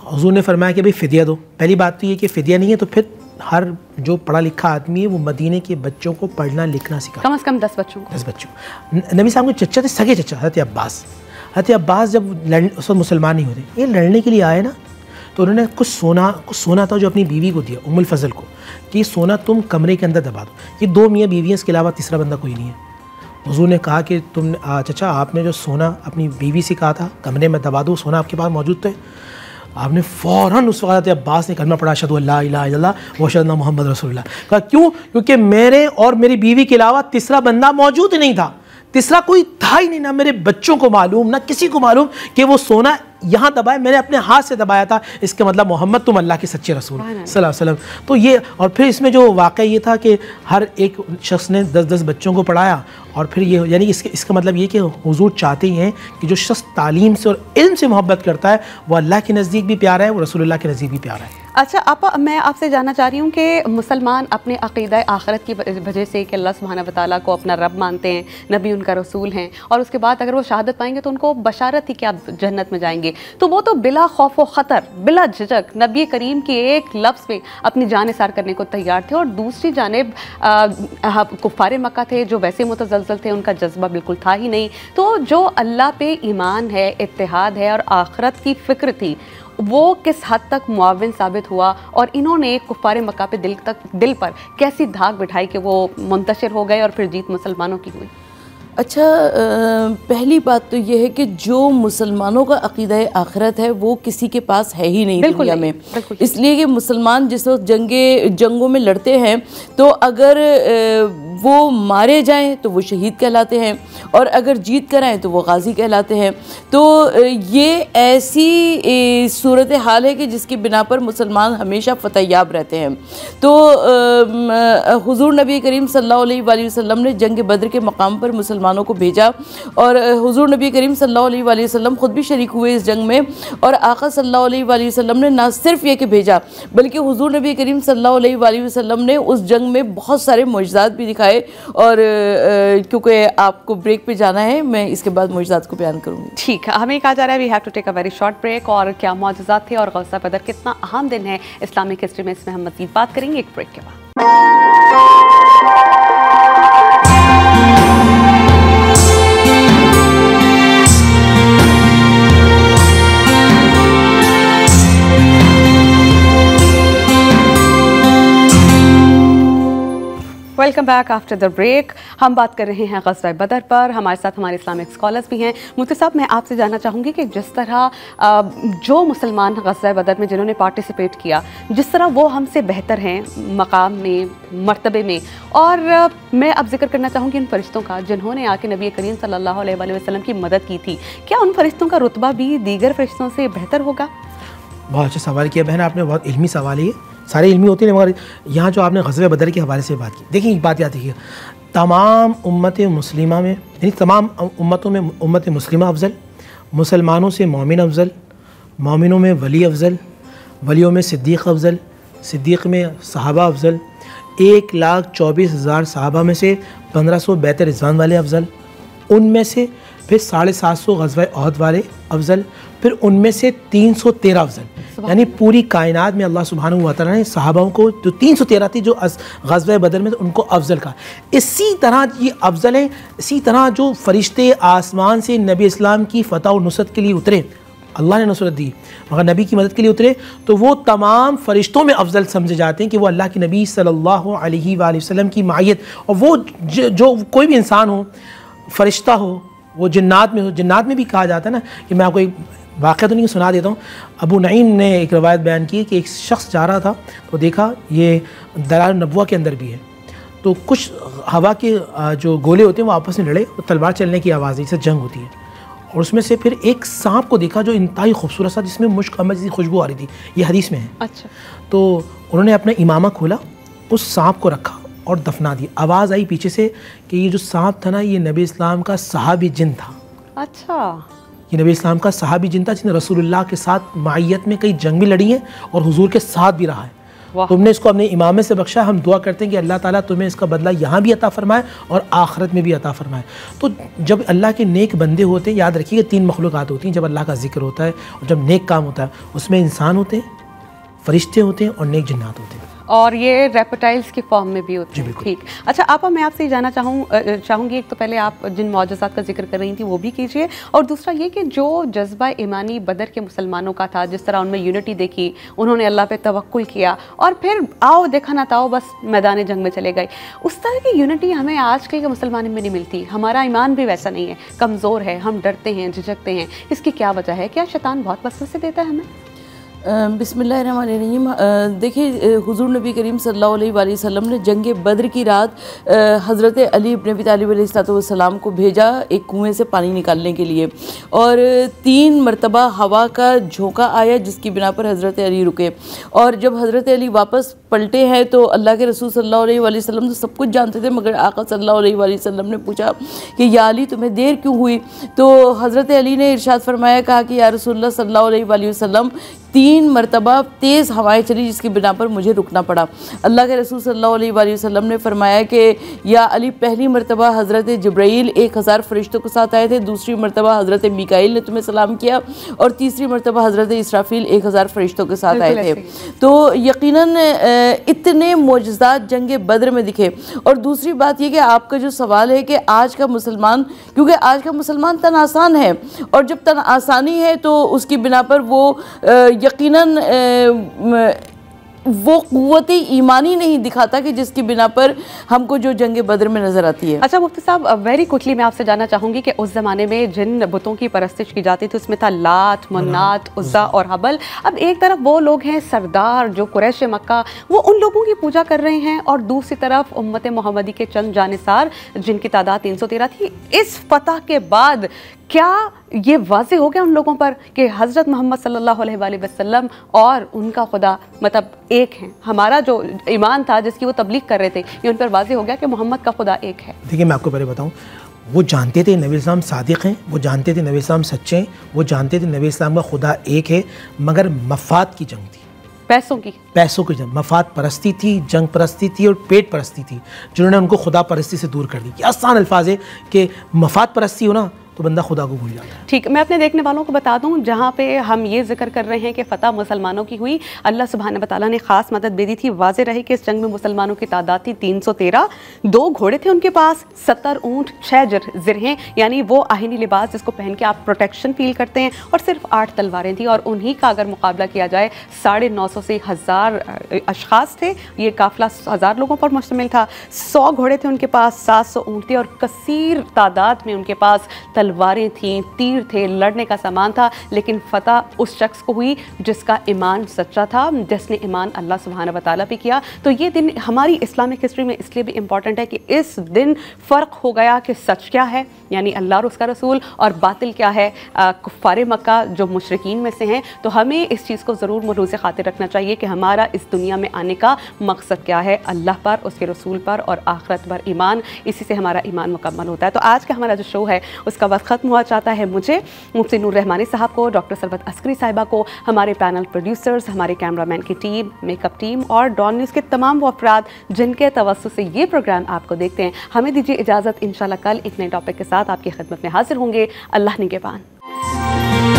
हुजूर ने फरमाया कि भाई फ़िदिया दो। पहली बात तो ये कि फ़िदिया नहीं है तो फिर हर जो पढ़ा लिखा आदमी है वो मदीने के बच्चों को पढ़ना लिखना सिखा, कम से कम 10 बच्चों को। 10 बच्चों। नबी साहब के चचा थे, सगे चचा, हज़रत अब्बास। हज़रत अब्बास जब उस वक्त मुसलमान नहीं होते, ये लड़ने के लिए आए ना, तो उन्होंने कुछ सोना था जो अपनी बीवी को दिया, उम्मुल फजल को, कि सोना तुम कमरे के अंदर दबा दो। ये 2 मियाँ बीवी हैं, इसके अलावा तीसरा बंदा कोई नहीं है। हुजूर ने कहा कि तुम चचा, आपने जो सोना अपनी बीवी से कहा था कमरे में दबा दो, सोना आपके पास मौजूद थे। आपने फ़ौरन उस वक़्त अब्बास ने कलमा पढ़ा, अशहदु अल्ला इलाहा इल्लल्लाह व अशहदु अन्ना मुहम्मद रसूलुल्लाह। कहा क्यों? क्योंकि मेरे और मेरी बीवी के अलावा तीसरा बंदा मौजूद ही नहीं था, तीसरा कोई था ही नहीं, ना मेरे बच्चों को मालूम ना किसी को मालूम कि वो सोना यहाँ दबाए, मैंने अपने हाथ से दबाया था। इसका मतलब मोहम्मद तुम अल्लाह के सच्चे रसूल सल्लल्लाहु अलैहि वसल्लम। तो ये, और फिर इसमें जो वाक़या ये था कि हर एक शख्स ने 10-10 बच्चों को पढ़ाया। और फिर ये यानी इसका मतलब ये कि हुजूर चाहते ही हैं कि जो शख्स तालीम से और इल्म से मोहब्बत करता है वो अल्लाह के नज़दीक भी प्यारा है, वो रसूलुल्लाह के नज़दीक भी प्यारा है। अच्छा आपा, मैं आपसे जानना चाह रही हूँ कि मुसलमान अपने अक़ीदा आखिरत की वजह से कि अल्लाह सुब्हानहू व तआला को अपना रब मानते हैं, नबी उनका रसूल हैं, और उसके बाद अगर वो शहादत पाएंगे तो उनको बशारत थी कि आप जन्नत में जाएंगे, तो वो तो बिला खौफ व ख़तर, बिला झिझक नबी करीम के एक लफ्ज़ पे अपनी जान निसार करने को तैयार थे। और दूसरी जानिब कुफ़ार मक्का थे जो वैसे मुतज़लज़ल थे, उनका जज्बा बिल्कुल था ही नहीं। तो जो अल्लाह पे ईमान है, इत्तेहाद है और आखिरत की फ़िक्र थी, वो किस हद तक मुआविन साबित हुआ, और इन्होंने कुफ़ार मक्का पे दिल पर कैसी धाक बिठाई कि वो मुंतशिर हो गए और फिर जीत मुसलमानों की हुई? अच्छा, पहली बात तो ये है कि जो मुसलमानों का अक़ीदा आखिरत है वो किसी के पास है ही नहीं दुनिया में। इसलिए कि मुसलमान जिस वक्त जंगों में लड़ते हैं, तो अगर वो मारे जाएं तो वो शहीद कहलाते हैं, और अगर जीत कर आएँ तो वो गाजी कहलाते हैं। तो ये ऐसी सूरत हाल है कि जिसकी बिना पर मुसलमान हमेशा फतहयाब रहते हैं। तो हुजूर नबी करीम सल्लल्लाहु अलैहि वसल्लम ने जंग बद्र के मकाम पर मुसलमानों को भेजा, और हुजूर नबी करीम सल्लल्लाहु अलैहि वसल्लम खुद भी शरीक हुए इस जंग में। और आका सल्लल्लाहु अलैहि वसल्लम ने ना सिर्फ ये कि भेजा, बल्कि हुजूर नबी करीम सल्लल्लाहु अलैहि वसल्लम ने उस जंग में बहुत सारे मुजज़ात भी दिखाए। और क्योंकि आपको ब्रेक पे जाना है, मैं इसके बाद मुजज़ात को बयान करूँगी। ठीक है, हमें कहा जा रहा है we have to take a very short break. और क्या मौजज़ात थे और ग़ज़वा बदर कितना अहम दिन है इस्लामिक हिस्ट्री में, इसमें हम मज़ीद बात करेंगे एक ब्रेक के बाद। Welcome back after the break. हम बात कर रहे हैं ग़ज़वा बदर पर। हमारे साथ हमारे इस्लामिक स्कॉलर्स भी हैं। मुफ्ती साहब, मैं आपसे जानना चाहूँगी कि जिस तरह जो मुसलमान ग़ज़वा बदर में जिन्होंने पार्टिसिपेट किया, जिस तरह वो हमसे बेहतर हैं मकाम में, मर्तबे में, और मैं अब जिक्र करना चाहूँगी इन फ़रिश्तों का जिन्होंने आके नबी करीम सल्लल्लाहु अलैहि वसल्लम की मदद की थी। क्या उन फ़रिश्तों का रुतबा भी दीगर फ़रिश्तों से बेहतर होगा? बहुत अच्छा सवाल किया बहन आपने, बहुत इल्मी सवाल है। सारे इल्मी होते हैं, मगर यहाँ जो आपने ग़ज़वा बदर के हवाले से बात की, देखिए एक बात याद रखिए, तमाम उम्मत मुस्लिमा में, यानी तमाम उम्मतों में उम्मत मुस्लिमा अफजल, मुसलमानों से मोमिन अफजल, मोमिनों में वली अफजल, वलियों में सिद्दीक़ अफजल, सिद्दीक़ में सहाबा अफजल, 1,24,000 सहाबा में से 1500 बैत रिज़वान वाले अफजल, उनमें से फिर 750 ग़ज़वा अहद वाले अफजल, फिर उनमें से 313 अफजल, यानी पूरी कायनात में अल्लाह सुब्हानहू व तआला ने सहाबाओं को जो 313 थी जो ग़ज़वा बदर में उनको अफजल कहा। इसी तरह ये अफजल है, इसी तरह जो फ़रिश्ते आसमान से नबी इस्लाम की फ़तह और नुसरत के लिए उतरे, अल्लाह ने नुसरत दी मगर नबी की मदद के लिए उतरे, तो वो तमाम फ़रिश्तों में अफजल समझे जाते हैं कि वो अल्लाह के नबी सल्लल्लाहु अलैहि वसल्लम की मायत, और वो जो कोई भी इंसान हो, फ़रिश्ता हो, वो जिन्नात में हो, जिन्नात में भी कहा जाता है ना, कि मैं आपको एक वाक़या तो नहीं सुना देता हूँ। अबू नईम ने एक रवायत बयान की कि एक शख्स जा रहा था तो देखा ये दलाल नबुवा के अंदर भी है, तो कुछ हवा के जो गोले होते हैं वो आपस में लड़े और तलवार चलने की आवाज़, जिससे जंग होती है, और उसमें से फिर एक सांप को देखा जो इंतहाई खूबसूरत सा, जिसमें मुश्क अमर जैसी खुशबू आ रही थी, ये हदीस में है। अच्छा। तो उन्होंने अपना इमामा खोला, उस सांप को रखा और दफना दिया। आवाज़ आई पीछे से कि ये जो सांप था ना, ये नबी इस्लाम का सहाबी जिन था। अच्छा। ये नबी इस्लाम का सहाबी जिन था जिसने रसूलुल्लाह के साथ मायत में कई जंग भी लड़ी हैं और हुजूर के साथ भी रहा है। तुमने इसको अपने इमामे से बख्शा। हम दुआ करते हैं कि अल्लाह ताला तुम्हें इसका बदला यहाँ भी अता फरमाए और आखिरत में भी अता फरमाए। तो जब अल्लाह के नेक बंदे होते हैं, याद रखिएगा 3 मखलूक़ात होती हैं जब अल्लाह का जिक्र होता है और जब नेक काम होता है, उसमें इंसान होते हैं, फरिश्ते होते हैं और नेक जिन्नात होते हैं, और ये रेप्टाइल्स की फॉर्म में भी होते हैं। ठीक। अच्छा आपा, मैं आपसे जानना चाहूँगी, एक तो पहले आप जिन मौजज़ात का जिक्र कर रही थी वो भी कीजिए, और दूसरा ये कि जो जज्बा ईमानी बदर के मुसलमानों का था, जिस तरह उनमें यूनिटी देखी, उन्होंने अल्लाह पे तवक्कुल किया और फिर आओ देखा ना ताओ बस मैदान जंग में चले गए, उस तरह की यूनिटी हमें आजकल के मुसलमान में नहीं मिलती। हमारा ईमान भी वैसा नहीं है, कमज़ोर है, हम डरते हैं, झिझकते हैं। इसकी क्या वजह है? क्या शैतान बहुत वसवसे देता है हमें? बिस्मिल्लाहिर्रहमानिर्रहीम। देखिए, हुजूर नबी करीम सल्लल्लाहु अलैहि वसल्लम ने जंग बद्र की रात हज़रत अली इब्न अबी तालिब अलैहिस्सलाम को भेजा एक कुएं से पानी निकालने के लिए, और 3 मरतबा हवा का झोंका आया जिसकी बिना पर हज़रत अली रुके, और जब हज़रत अली वापस पलटे हैं तो अल्लाह के रसूल सल्लल्लाहु अलैहि वसल्लम तो सब कुछ जानते थे, मगर आका सल्लल्लाहु अलैहि वसल्लम ने पूछा कि या अली तुम्हें देर क्यों हुई? तो हज़रत अली ने इरशाद फरमाया, कहा कि या रसूलल्लाह सल्लल्लाहु अलैहि वसल्लम 3 मरतबा तेज़ हवाएं चली जिसकी बिना पर मुझे रुकना पड़ा। अल्लाह के रसूल सल्लल्लाहु अलैहि वसल्लम ने फरमाया कि या अली, पहली मरतबा हज़रत जिब्राईल 1000 फरिश्तों के साथ आए थे, दूसरी मरतबा हज़रत मिकाईल ने तुम्हें सलाम किया, और तीसरी मरतबा हज़रत इसराफील 1000 फरिश्तों के साथ आए थे। तो यकीनन इतने मोजज़ात जंग बद्र में दिखे। और दूसरी बात यह कि आपका जो सवाल है कि आज का मुसलमान, क्योंकि आज का मुसलमान तन आसान है, और जब तन आसानी है तो उसकी बिना पर वो यकीनन वो क़ुव्वत ईमान ही नहीं दिखाता कि जिसकी बिना पर हमको जो जंग बदर में नज़र आती है। अच्छा मुफ्ती साहब, वेरी क्विकली मैं आपसे जानना चाहूँगी कि उस ज़माने में जिन बुतों की परस्तिश की जाती थी उसमें था लात, मन्नात, उज़्ज़ा और हबल। अब एक तरफ वो लोग हैं सरदार जो कुरैश मक्का, वो उन लोगों की पूजा कर रहे हैं, और दूसरी तरफ उम्मत मोहम्मदी के चंद जानिसार जिनकी तादाद 313 थी। इस फतह के बाद क्या ये वाज़े हो गया उन लोगों पर कि हज़रत मोहम्मद सल्लल्लाहु अलैहि वसल्लम और उनका खुदा मतलब एक हैं? हमारा जो ईमान था जिसकी वो तबलीग कर रहे थे, ये उन पर वाज़े हो गया कि मोहम्मद का खुदा एक है। देखिए मैं आपको पहले बताऊं, वो जानते थे नबी इस्लाम सादिक हैं, वो जानते थे नबी इस्लाम सच्चे हैं, वो जानते थे नबी इस्लाम का खुदा एक है, मगर मफाद की जंग थी, पैसों की जंग, मफाद परस्ती थी, जंग परस्ती थी और पेट परस्ती थी, जिन्होंने उनको खुदा परस्ती से दूर कर दी। क्या आसान अल्फाज है कि मफाद परस्ती हो ना तो बंदा खुदा को भूल जाता है। ठीक, मैं अपने देखने वालों को बता दूं, जहाँ पे हम ये जिक्र कर रहे हैं कि फ़तह मुसलमानों की हुई, अल्लाह सुब्हानहू व तआला ने ख़ास मदद दे दी थी। वाज़े रहे कि इस जंग में मुसलमानों की तादाद थी 313, 2 घोड़े थे उनके पास, 70 ऊँट, 6 जिरहें, यानी वो आहिनी लिबास जिसको पहन के आप प्रोटेक्शन फील करते हैं, और सिर्फ 8 तलवारें थी। और उन्हीं का अगर मुकाबला किया जाए 950 से 1000 अशखास थे, ये काफ़िला 1000 लोगों पर मुश्तमिल था। 100 घोड़े थे उनके पास, 700 ऊँट थे, और कसीर तादाद में उनके पास तलवारें थीं, तीर थे, लड़ने का सामान था। लेकिन फ़तह उस शख्स को हुई जिसका ईमान सच्चा था, जिसने ईमान अल्लाह सुब्हानहू व तआला पे किया। तो ये दिन हमारी इस्लामिक हिस्ट्री में इसलिए भी इम्पॉर्टेंट है कि इस दिन फ़र्क हो गया कि सच क्या है, यानी अल्लाह और उसका रसूल, और बातिल क्या है, कुफ़ारे मक्का जो मुशरिकीन में से हैं। तो हमें इस चीज़ को ज़रूर मरूज़ खातिर रखना चाहिए कि हमारा इस दुनिया में आने का मकसद क्या है, अल्लाह पर, उसके रसूल पर और आखिरत पर ईमान। इसी से हमारा ईमान मुकम्मल होता है। तो आज का हमारा जो शो है उसका वक्त ख़त्म हुआ चाहता है। मुझे मुफ्ती नूर रहमानी साहब को, डॉक्टर सरवत अस्करी साहिबा को, हमारे पैनल प्रोड्यूसर्स, हमारे कैमरामैन की टीम, मेकअप टीम और डॉन न्यूज़ के तमाम वो अफराद जिनके तवस्सुस से ये प्रोग्राम आपको देखते हैं, हमें दीजिए इजाज़त। इंशाल्लाह कल एक नए टॉपिक के साथ आपकी खिदमत में हाजिर होंगे। अल्लाह निगहबान।